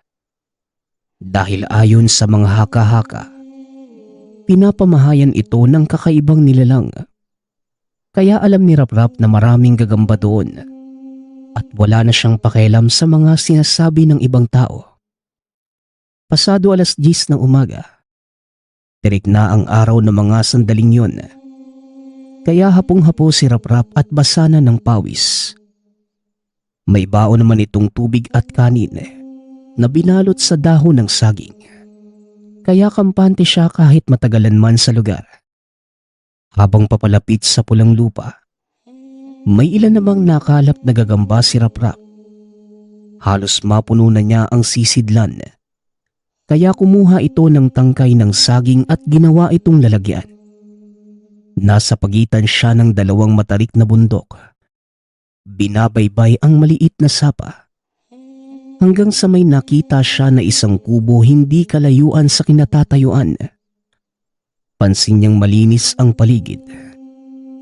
Dahil ayon sa mga haka-haka, pinapamahayan ito ng kakaibang nilalang. Kaya alam ni Raprap na maraming gagamba doon at wala na siyang pakialam sa mga sinasabi ng ibang tao. Pasado 10:00 ng umaga, tirik na ang araw ng mga sandaling yon. Kaya hapong-hapo si Raprap at basa na ng pawis. May baon naman itong tubig at kanin na binalot sa dahon ng saging. Kaya kampante siya kahit matagalan man sa lugar. Habang papalapit sa pulang lupa, may ilan namang nakalap na gagamba si Raprap. Halos mapuno na niya ang sisidlan. Kaya kumuha ito ng tangkay ng saging at ginawa itong lalagyan. Nasa pagitan siya ng dalawang matarik na bundok. Binabaybay ang maliit na sapa. Hanggang sa may nakita siya na isang kubo hindi kalayuan sa kinatatayuan. Pansin niyang malinis ang paligid.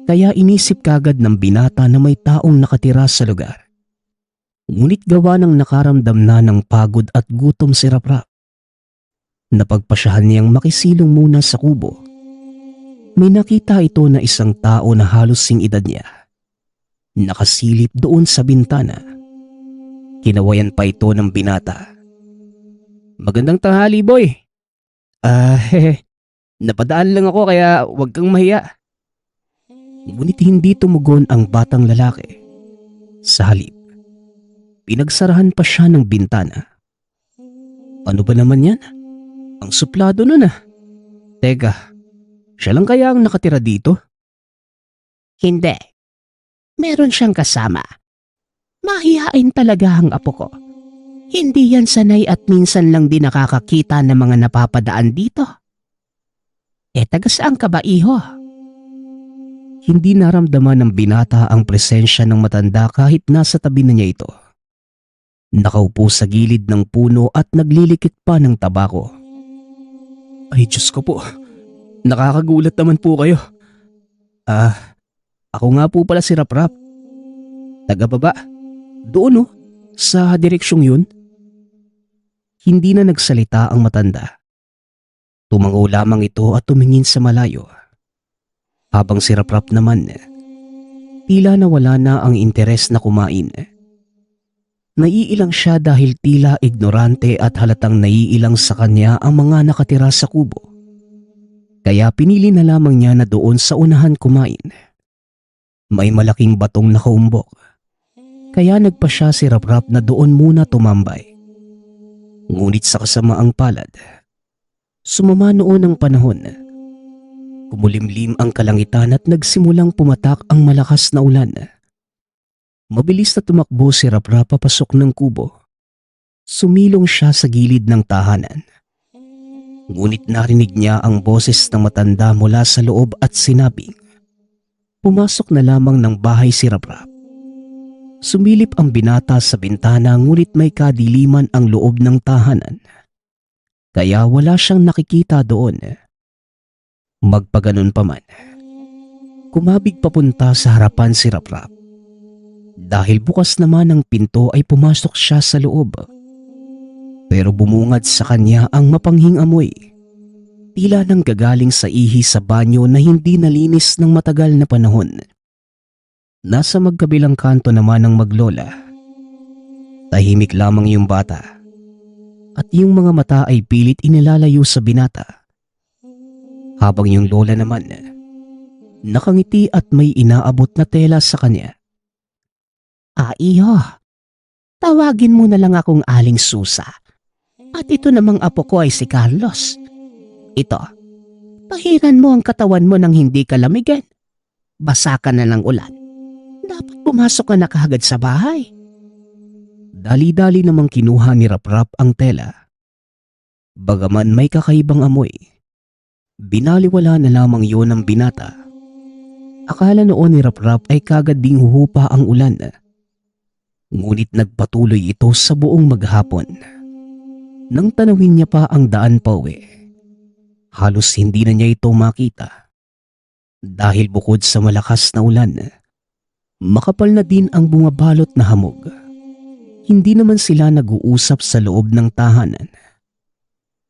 Kaya inisip kagad ng binata na may taong nakatira sa lugar. Ngunit gawa ng nakaramdam na ng pagod at gutom si Raprap, Napagpasyahan niyang makisilong muna sa kubo. May nakita ito na isang tao na halos sing edad niya. Nakasilip doon sa bintana. Kinawayan pa ito ng binata. "Magandang tanghali, boy." Napadaan lang ako kaya huwag kang mahiya." Ngunit hindi tumugon ang batang lalaki. Sa halip, pinagsarahan pa siya ng bintana. "Ano ba naman yan? Ang suplado nun ah. Teka, siya lang kaya ang nakatira dito?" "Hindi. Meron siyang kasama. Mahihain talaga ang apo ko. Hindi yan sanay at minsan lang din nakakakita ng mga napapadaan dito." Taga saan ka ba, iho?" Hindi naramdaman ng binata ang presensya ng matanda kahit nasa tabi na niya ito. Nakaupo sa gilid ng puno at naglilikit pa ng tabako. "Ay Diyos ko po, nakakagulat naman po kayo. Ako nga po pala si Raprap. Taga baba, doon sa direksyong yun." Hindi na nagsalita ang matanda. Tumango lamang ito at tumingin sa malayo. Habang si Raprap naman, tila nawala na ang interes na kumain. Naiilang siya dahil tila ignorante at halatang naiilang sa kanya ang mga nakatira sa kubo. Kaya pinili na lamang niya na doon sa unahan kumain. May malaking batong nakaumbok. Kaya nagpa siya si Raprap na doon muna tumambay. Ngunit sa kasamaang palad, sumama noon ang panahon. Kumulimlim ang kalangitan at nagsimulang pumatak ang malakas na ulan. Mabilis na tumakbo si Raprap papasok ng kubo. Sumilong siya sa gilid ng tahanan. Ngunit narinig niya ang boses ng matanda mula sa loob at sinabing, pumasok na lamang ng bahay si Raprap. Sumilip ang binata sa bintana ngunit may kadiliman ang loob ng tahanan. Kaya wala siyang nakikita doon. Magpaganon pa man, kumabig papunta sa harapan si Raprap. Dahil bukas naman ang pinto ay pumasok siya sa loob. Pero bumungad sa kanya ang mapanghing amoy. Tila nang gagaling sa ihi sa banyo na hindi nalinis ng matagal na panahon. Nasa magkabilang kanto naman ng maglola. Tahimik lamang yung bata. At yung mga mata ay pilit inilalayo sa binata. Habang yung lola naman, nakangiti at may inaabot na tela sa kanya. Iho, tawagin mo na lang akong Aling Susa. At ito namang apo ko ay si Carlos. Ito, pahiran mo ang katawan mo nang hindi ka lamigan. Basa ka na ng ulan. Dapat pumasok ka na kaagad sa bahay. Dali-dali namang kinuha ni Raprap ang tela. Bagaman may kakaibang amoy, binaliwala na lamang yun ng binata. Akala noon ni Raprap ay kagad ding huhupa ang ulan. Ngunit nagpatuloy ito sa buong maghapon. Nang tanawin niya pa ang daan pauwi, halos hindi na niya ito makita. Dahil bukod sa malakas na ulan, makapal na din ang bumabalot na hamog. Hindi naman sila nag-uusap sa loob ng tahanan.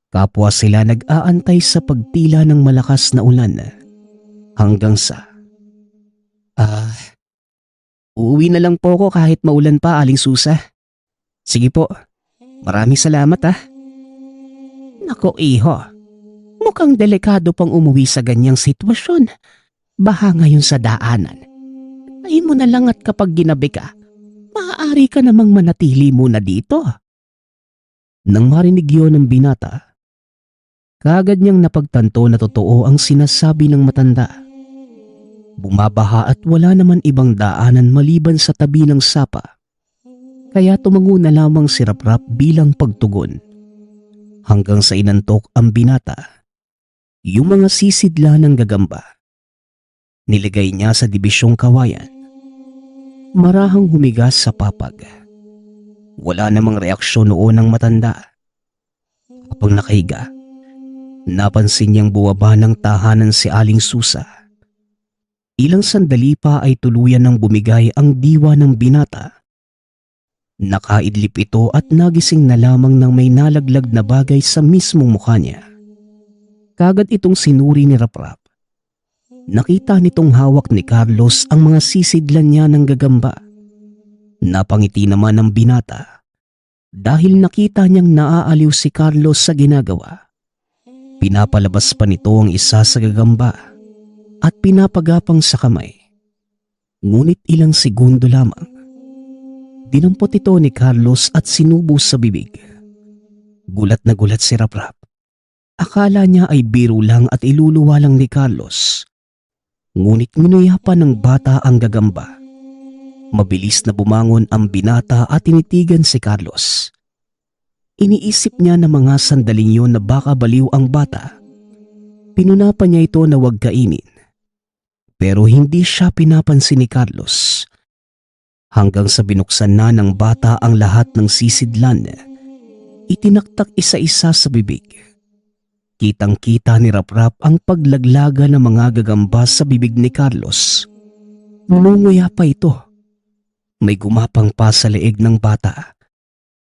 Kapwa sila nag-aantay sa pagtila ng malakas na ulan hanggang sa uuwi na lang po ako kahit maulan pa, Aling Susa. Sige po, maraming salamat Nako iho, mukhang delikado pang umuwi sa ganyang sitwasyon. Baha ngayon sa daanan. Ay mo na lang at kapag ginabi ka, maaari ka namang manatili muna dito. Nang marinig yun ng binata, kaagad niyang napagtanto na totoo ang sinasabi ng matanda. Bumabaha at wala naman ibang daanan maliban sa tabi ng sapa. Kaya tumango na lamang si Raprap bilang pagtugon. Hanggang sa inantok ang binata. Yung mga sisidla ng gagamba. Niligay niya sa dibisyong kawayan. Marahang humigas sa papag. Wala namang reaksyon noon ng matanda. Kapag nakahiga, napansin niyang buwaba ng tahanan si Aling Susa. Ilang sandali pa ay tuluyan ng bumigay ang diwa ng binata. Nakaidlip ito at nagising na lamang ng may nalaglag na bagay sa mismong mukha niya. Kagad itong sinuri ni Raprap. Nakita nitong hawak ni Carlos ang mga sisidlan niya ng gagamba. Napangiti naman ang binata dahil nakita niyang naaaliw si Carlos sa ginagawa. Pinapalabas pa nito ang isa sa gagamba at pinapagapang sa kamay. Ngunit ilang segundo lamang, dinampot ito ni Carlos at sinubo sa bibig. Gulat na gulat si Raprap. Akala niya ay biro lang at iluluwa lang ni Carlos. Ngunit minuyapan ng bata ang gagamba. Mabilis na bumangon ang binata at tinitigan si Carlos. Iniisip niya na mga sandaling yun na baka baliw ang bata. Pinunapan niya ito na huwag kainin. Pero hindi siya pinapansin ni Carlos. Hanggang sa binuksan na ng bata ang lahat ng sisidlan, itinaktak isa-isa sa bibig. Kitang-kita ni Raprap ang paglaglaga ng mga gagamba sa bibig ni Carlos. Ngumunguya pa ito. May gumapang pa sa leeg ng bata.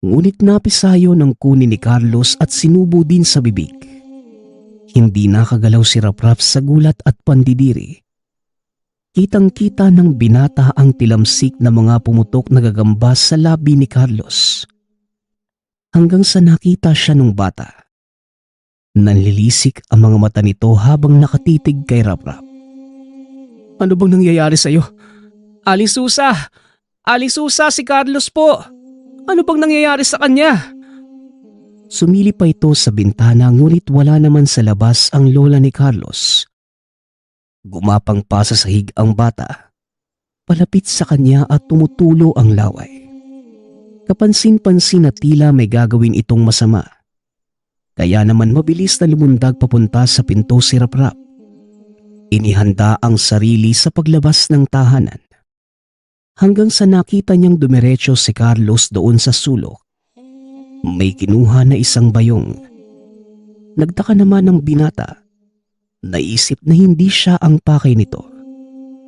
Ngunit napisayo ng kunin ni Carlos at sinubo din sa bibig. Hindi nakagalaw si Raprap sa gulat at pandidiri. Kitang-kita ng binata ang tilamsik na mga pumutok na gagamba sa labi ni Carlos. Hanggang sa nakita siya ng bata. Nanlilisik ang mga mata nito habang nakatitig kay Raprap. Ano bang nangyayari sa'yo? Aling Susa! Aling Susa, si Carlos po! Ano bang nangyayari sa kanya? Sumili pa ito sa bintana ngunit wala naman sa labas ang lola ni Carlos. Gumapang pa sa sahig ang bata. Palapit sa kanya at tumutulo ang laway. Kapansin-pansin na tila may gagawin itong masama. Kaya naman mabilis na lumundag papunta sa pinto si Raprap. Inihanda ang sarili sa paglabas ng tahanan. Hanggang sa nakita niyang dumiretso si Carlos doon sa sulok. May kinuha na isang bayong. Nagtaka naman ang binata. Naisip na hindi siya ang pakay nito,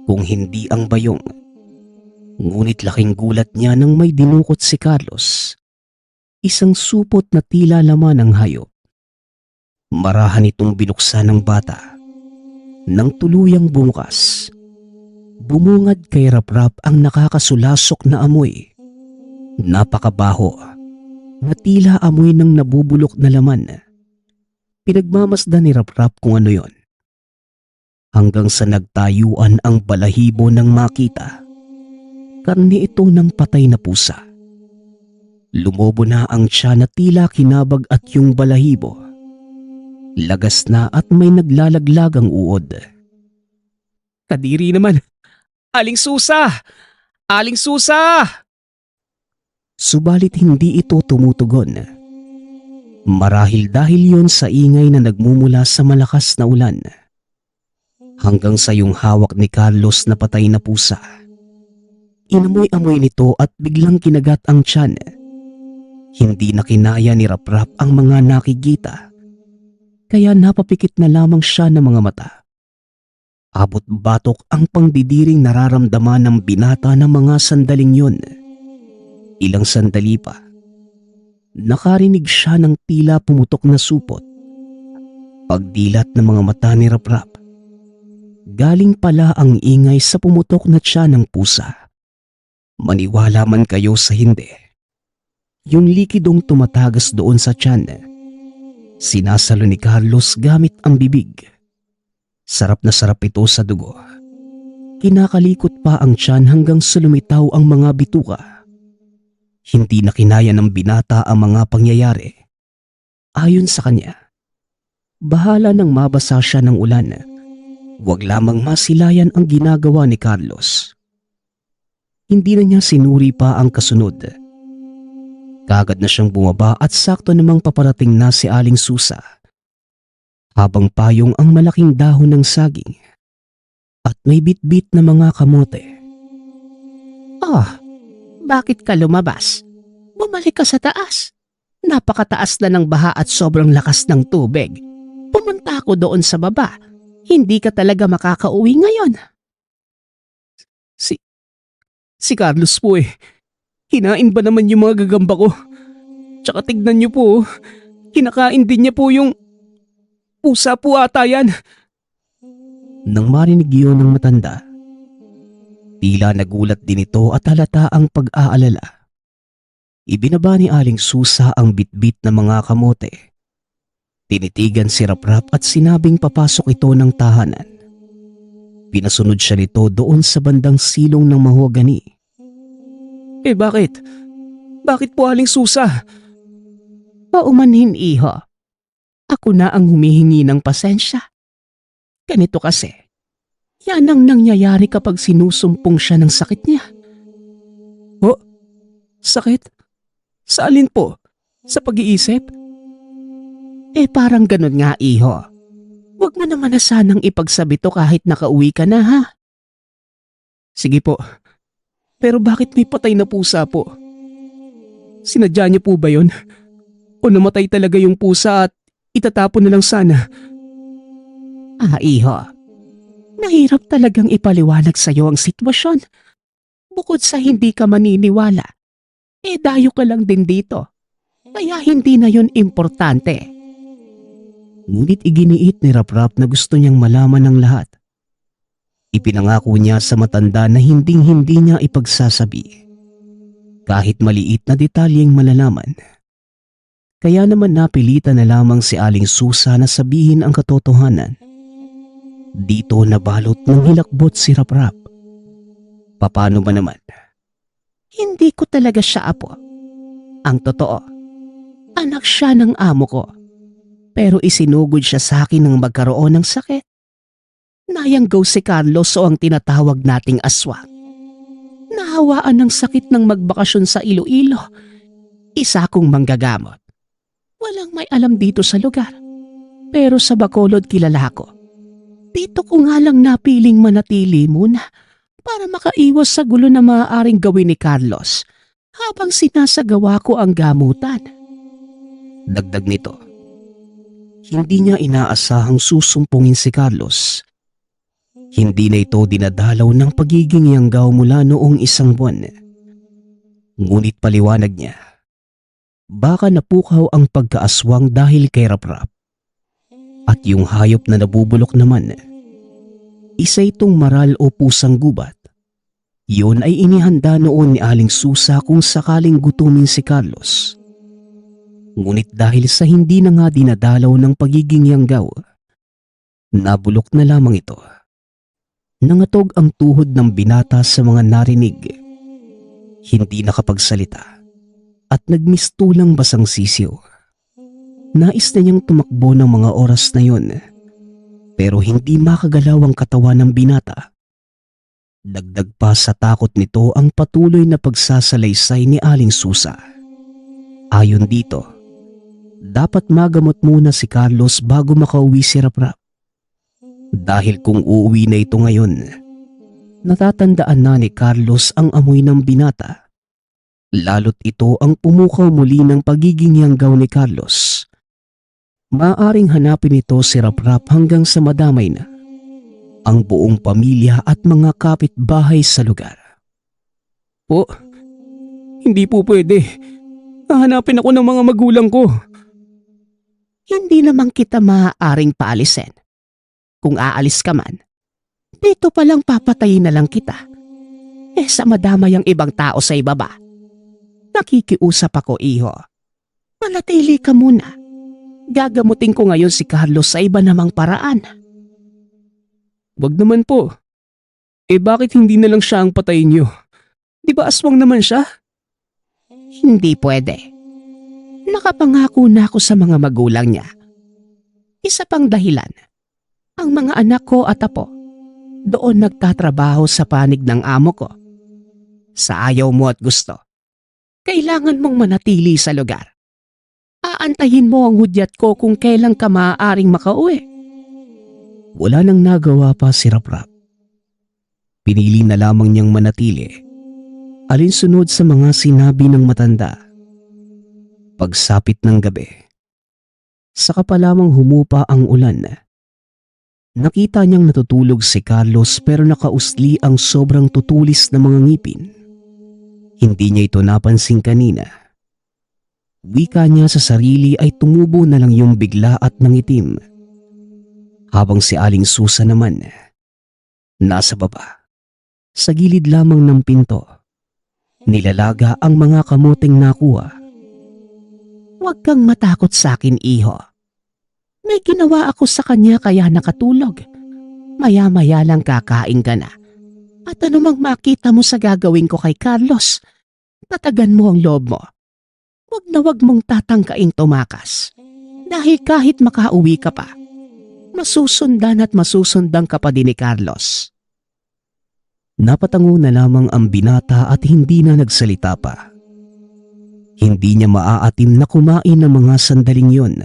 kung hindi ang bayong. Ngunit laking gulat niya nang may dinukot si Carlos. Isang supot na tila laman ng hayop. Marahan itong binuksan ng bata. Nang tuluyang bumukas, bumungad kay Raprap ang nakakasulasok na amoy. Napakabaho, na tila amoy ng nabubulok na laman. Pinagmamasdan ni Raprap kung ano yon. Hanggang sa nagtayuan ang balahibo ng makita. Karne ito ng patay na pusa. Lumobo na ang tiyan na tila kinabag at yung balahibo. Lagas na at may naglalaglagang uod. Kadiri naman! Aling Susa! Aling Susa! Subalit hindi ito tumutugon. Marahil dahil yon sa ingay na nagmumula sa malakas na ulan. Hanggang sa yung hawak ni Carlos na patay na pusa. Inamoy-amoy nito at biglang kinagat ang tiyan. Hindi na kinaya ni Raprap ang mga nakikita. Kaya napapikit na lamang siya ng mga mata. Abot batok ang pangdidiring nararamdaman ng binata ng mga sandaling yun. Ilang sandali pa, nakarinig siya ng tila pumutok na supot. Pagdilat ng mga mata ni Raprap, galing pala ang ingay sa pumutok na tiyan ng pusa. Maniwala man kayo sa hindi, yung likidong tumatagas doon sa tiyan, sinasalo ni Carlos gamit ang bibig. Sarap na sarap ito sa dugo. Kinakalikot pa ang tiyan hanggang sa lumitaw ang mga bituka. Hindi na kinaya ng binata ang mga pangyayari. Ayon sa kanya, bahala nang mabasa siya ng ulan. Huwag lamang masilayan ang ginagawa ni Carlos. Hindi na niya sinuri pa ang kasunod. Kagad na siyang bumaba at sakto namang paparating na si Aling Susa. Habang payong ang malaking dahon ng saging at may bitbit na mga kamote. Oh, bakit ka lumabas? Bumalik ka sa taas. Napakataas na ng baha at sobrang lakas ng tubig. Pumunta ako doon sa baba. Hindi ka talaga makakauwi ngayon. Si Carlos po eh. Kinain ba naman yung mga gagamba ko? Tsaka tignan niyo po, kinakain din niya po yung pusa po ata yan. Nang marinig yun ng matanda, tila nagulat din ito at halata ang pag-aalala. Ibinaba ni Aling Susa ang bitbit na mga kamote. Tinitigan si Raprap at sinabing papasok ito ng tahanan. Pinasunod siya nito doon sa bandang silong ng mahogani. Bakit? Bakit po Aling Susa? Paumanhin iho. Ako na ang humihingi ng pasensya. Ganito kasi, yan ang nangyayari kapag sinusumpong siya ng sakit niya. Oh, sakit? Sa alin po? Sa pag-iisip? Parang ganun nga iho. Huwag mo naman na sanang ipagsabi to kahit nakauwi ka na ha. Sige po, pero bakit may patay na pusa po? Sinadya niyo po ba yun? O namatay talaga yung pusa at itatapon na lang sana? Iho. Mahirap talagang ipaliwanag sa'yo ang sitwasyon. Bukod sa hindi ka maniniwala, dayo ka lang din dito. Kaya hindi na yun importante. Ngunit iginiit ni Raprap na gusto niyang malaman ng lahat. Ipinangako niya sa matanda na hinding-hindi niya ipagsasabi. Kahit maliit na detalyeng malalaman. Kaya naman napilitan na lamang si Aling Susa na sabihin ang katotohanan. Dito nabalot ng hilakbot si Raprap. Paano ba naman? Hindi ko talaga siya apo. Ang totoo, anak siya ng amo ko. Pero isinugod siya sa akin nang magkaroon ng sakit. Nayanggaw si Carlos o ang tinatawag nating aswang. Nahawaan ng sakit ng magbakasyon sa Iloilo. Isa kong manggagamot. Walang may alam dito sa lugar. Pero sa Bacolod kilala ko. Dito ko nga lang napiling manatili muna para makaiwas sa gulo na maaaring gawin ni Carlos habang sinasagawa ko ang gamutan. Dagdag nito, hindi niya inaasahang susumpungin si Carlos. Hindi na ito dinadalaw ng pagiging yanggaw mula noong 1 buwan. Ngunit paliwanag niya, baka napukaw ang pagkaaswang dahil kay Raprap. At yung hayop na nabubulok naman, isa itong maral o pusang gubat. Yun ay inihanda noon ni Aling Susa kung sakaling gutumin si Carlos. Ngunit dahil sa hindi na nga dinadalaw ng pagiging yanggaw, nabulok na lamang ito. Nangatog ang tuhod ng binata sa mga narinig. Hindi nakapagsalita at nagmistulang basang sisiw. Nais na niyang tumakbo ng mga oras na yon, pero hindi makagalaw ang katawan ng binata. Dagdag pa sa takot nito ang patuloy na pagsasalaysay ni Aling Susa. Ayon dito, dapat magamot muna si Carlos bago makauwi si Raprap. Dahil kung uuwi na ito ngayon, natatandaan na ni Carlos ang amoy ng binata. Lalo't ito ang pumukaw muli ng pagiging yanggaw ni Carlos. Maaring hanapin ito si Raprap hanggang sa madamay na ang buong pamilya at mga kapitbahay sa lugar. Po, hindi po pwede. Hahanapin ako ng mga magulang ko. Hindi naman kita maaaring paalisin. Kung aalis ka man, dito palang papatayin na lang kita. Sa madamay ang ibang tao sa ibaba. Nakikiusap ako, iho. Manatili ka muna. Gagamutin ko ngayon si Carlos sa iba namang paraan. Wag naman po. Bakit hindi na lang siya ang patayin niyo? Di ba aswang naman siya? Hindi pwede. Nakapangako na ako sa mga magulang niya. Isa pang dahilan, ang mga anak ko at apo doon nagtatrabaho sa panig ng amo ko. Sa ayaw mo at gusto, kailangan mong manatili sa lugar. Aantayin mo ang hudyat ko kung kailan ka maaaring makauwi. Wala nang nagawa pa si Raprap. Pinili na lamang niyang manatili, alinsunod sa mga sinabi ng matanda. Pagsapit ng gabi, saka pa lamang humupa ang ulan. Nakita niyang natutulog si Carlos pero nakausli ang sobrang tutulis na mga ngipin. Hindi niya ito napansin kanina. Wika niya sa sarili ay tumubo na lang yung bigla at nangitim. Habang si Aling Susa naman, nasa baba, sa gilid lamang ng pinto, nilalaga ang mga kamuting nakuha. Huwag kang matakot sa akin, iho. May ginawa ako sa kanya kaya nakatulog. Maya-maya lang kakain ka na. At anumang makita mo sa gagawin ko kay Carlos, tatagan mo ang loob mo. Huwag na huwag mong tatangkaing tumakas. Dahil kahit makauwi ka pa, masusundan at masusundan ka pa din ni Carlos. Napatango na lamang ang binata at hindi na nagsalita pa. Hindi niya maaatim na kumain ng mga sandaling yon.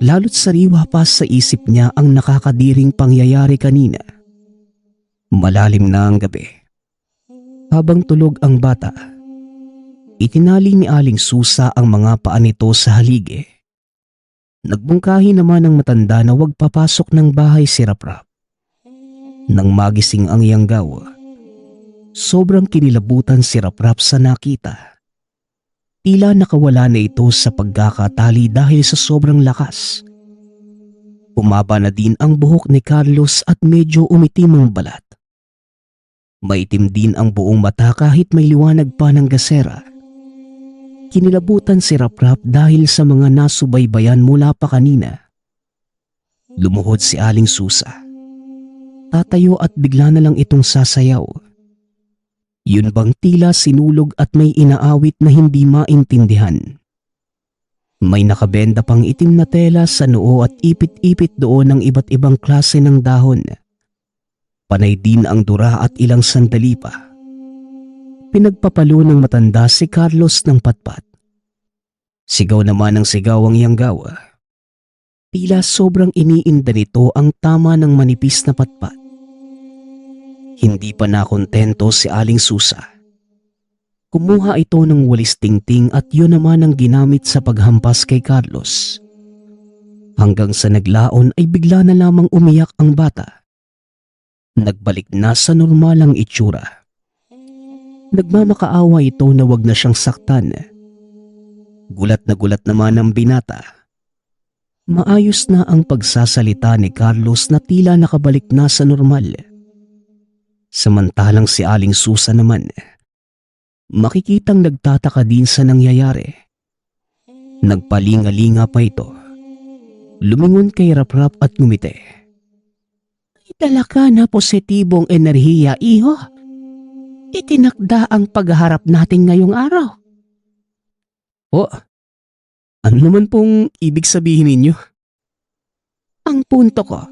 Lalo't sariwa pa sa isip niya ang nakakadiring pangyayari kanina. Malalim na ang gabi. Habang tulog ang bata, itinali ni Aling Susa ang mga paa nito sa haligi. Nagbungkahi naman ang matanda na huwag papasok ng bahay si Raprap. Nang magising ang Yanggaw, sobrang kinilabutan si Raprap sa nakita. Tila nakawala na ito sa pagkakatali dahil sa sobrang lakas. Umaba na din ang buhok ni Carlos at medyo umitim ang balat. Maitim din ang buong mata kahit may liwanag pa ng gasera. Kinilabutan si Raprap dahil sa mga nasubaybayan mula pa kanina. Lumuhod si Aling Susa. Tatayo at bigla na lang itong sasayaw. Yun bang tila sinulog at may inaawit na hindi maintindihan. May nakabenda pang itim na tela sa noo at ipit-ipit doon ng iba't ibang klase ng dahon. Panay din ang dura at ilang sandali pa. Pinagpapalo ng matanda si Carlos ng patpat. Sigaw naman ang sigaw ang Yanggaw. Tila sobrang iniinda nito ang tama ng manipis na patpat. Hindi pa nakontento si Aling Susa. Kumuha ito ng walis tingting at yun naman ang ginamit sa paghampas kay Carlos. Hanggang sa naglaon ay bigla na lamang umiyak ang bata. Nagbalik na sa normal ang itsura. Nagmamakaawa ito na wag na siyang saktan. Gulat naman ang binata. Maayos na ang pagsasalita ni Carlos na tila nakabalik na sa normal. Samantalang si Aling Susa naman, makikitang nagtataka din sa nangyayari. Nagpalingalinga pa ito. Lumingon kay Raprap at ngumiti. May dala ka na positibong enerhiya, iho. Itinakda ang pagharap natin ngayong araw. O, ano naman pong ibig sabihin ninyo? Ang punto ko,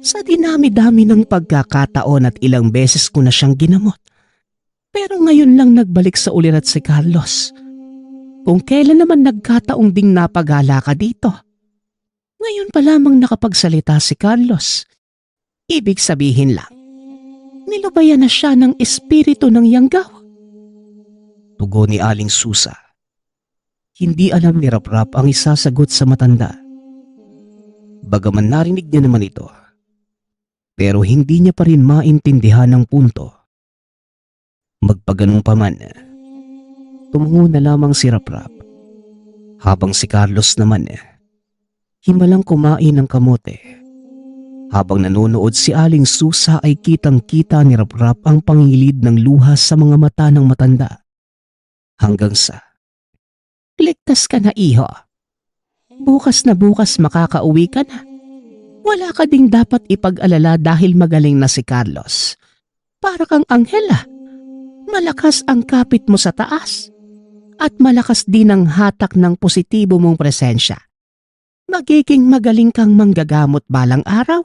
sa dinami-dami ng pagkakataon at ilang beses ko na siyang ginamot, pero ngayon lang nagbalik sa ulirat si Carlos. Kung kailan naman nagkataong ding napagala ka dito, ngayon pa lamang nakapagsalita si Carlos. Ibig sabihin lang, nilubayan na siya ng espiritu ng Yanggaw. Tugon ni Aling Susa. Hindi alam ni Raprap ang isasagot sa matanda. Bagaman narinig niya naman ito, pero hindi niya pa rin maintindihan ang punto. Magpaganong pa man, tumungo na lamang si Raprap. Habang si Carlos naman, himalang kumain ng kamote. Habang nanonood si Aling Susa ay kitang-kita ni Raprap ang pangilid ng luha sa mga mata ng matanda. Hanggang sa, ligtas ka na, iho. Bukas na bukas makakauwi ka na. Wala ka ding dapat ipag-alala dahil magaling na si Carlos. Para kang anghel. Malakas ang kapit mo sa taas. At malakas din ang hatak ng positibo mong presensya. Magiging magaling kang manggagamot balang araw.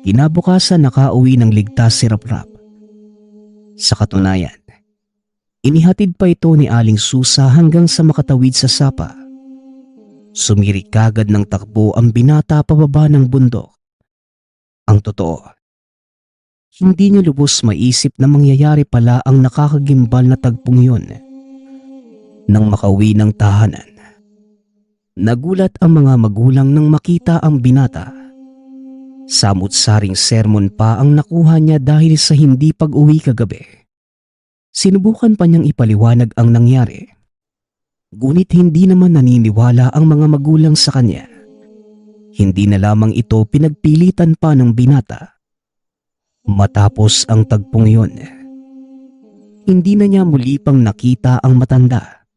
Kinabukasan nakauwi ng ligtas si Raprap. Sa katunayan, inihatid pa ito ni Aling Susa hanggang sa makatawid sa sapa. Sumirik kagad ng takbo ang binata pababa ng bundok. Ang totoo, hindi niya lubos maisip na mangyayari pala ang nakakagimbal na tagpong yun. Nang makauwi ng tahanan, nagulat ang mga magulang nang makita ang binata. Samut-saring sermon pa ang nakuha niya dahil sa hindi pag-uwi kagabi. Sinubukan pa niyang ipaliwanag ang nangyari. Ngunit hindi naman naniniwala ang mga magulang sa kanya. Hindi na lamang ito pinagpilitan pa ng binata. Matapos ang tagpong yun, hindi na niya muli pang nakita ang matanda,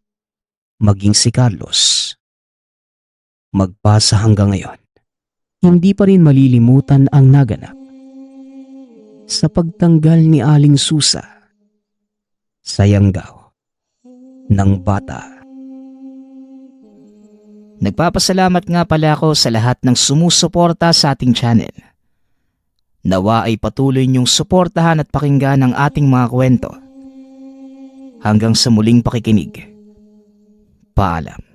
maging si Carlos. Magpasa hanggang ngayon, hindi pa rin malilimutan ang naganap. Sa pagtanggal ni Aling Susa sa yanggaw ng bata. Nagpapasalamat nga pala ako sa lahat ng sumusuporta sa ating channel. Nawa ay patuloy niyong suportahan at pakinggan ang ating mga kwento. Hanggang sa muling pakikinig. Paalam.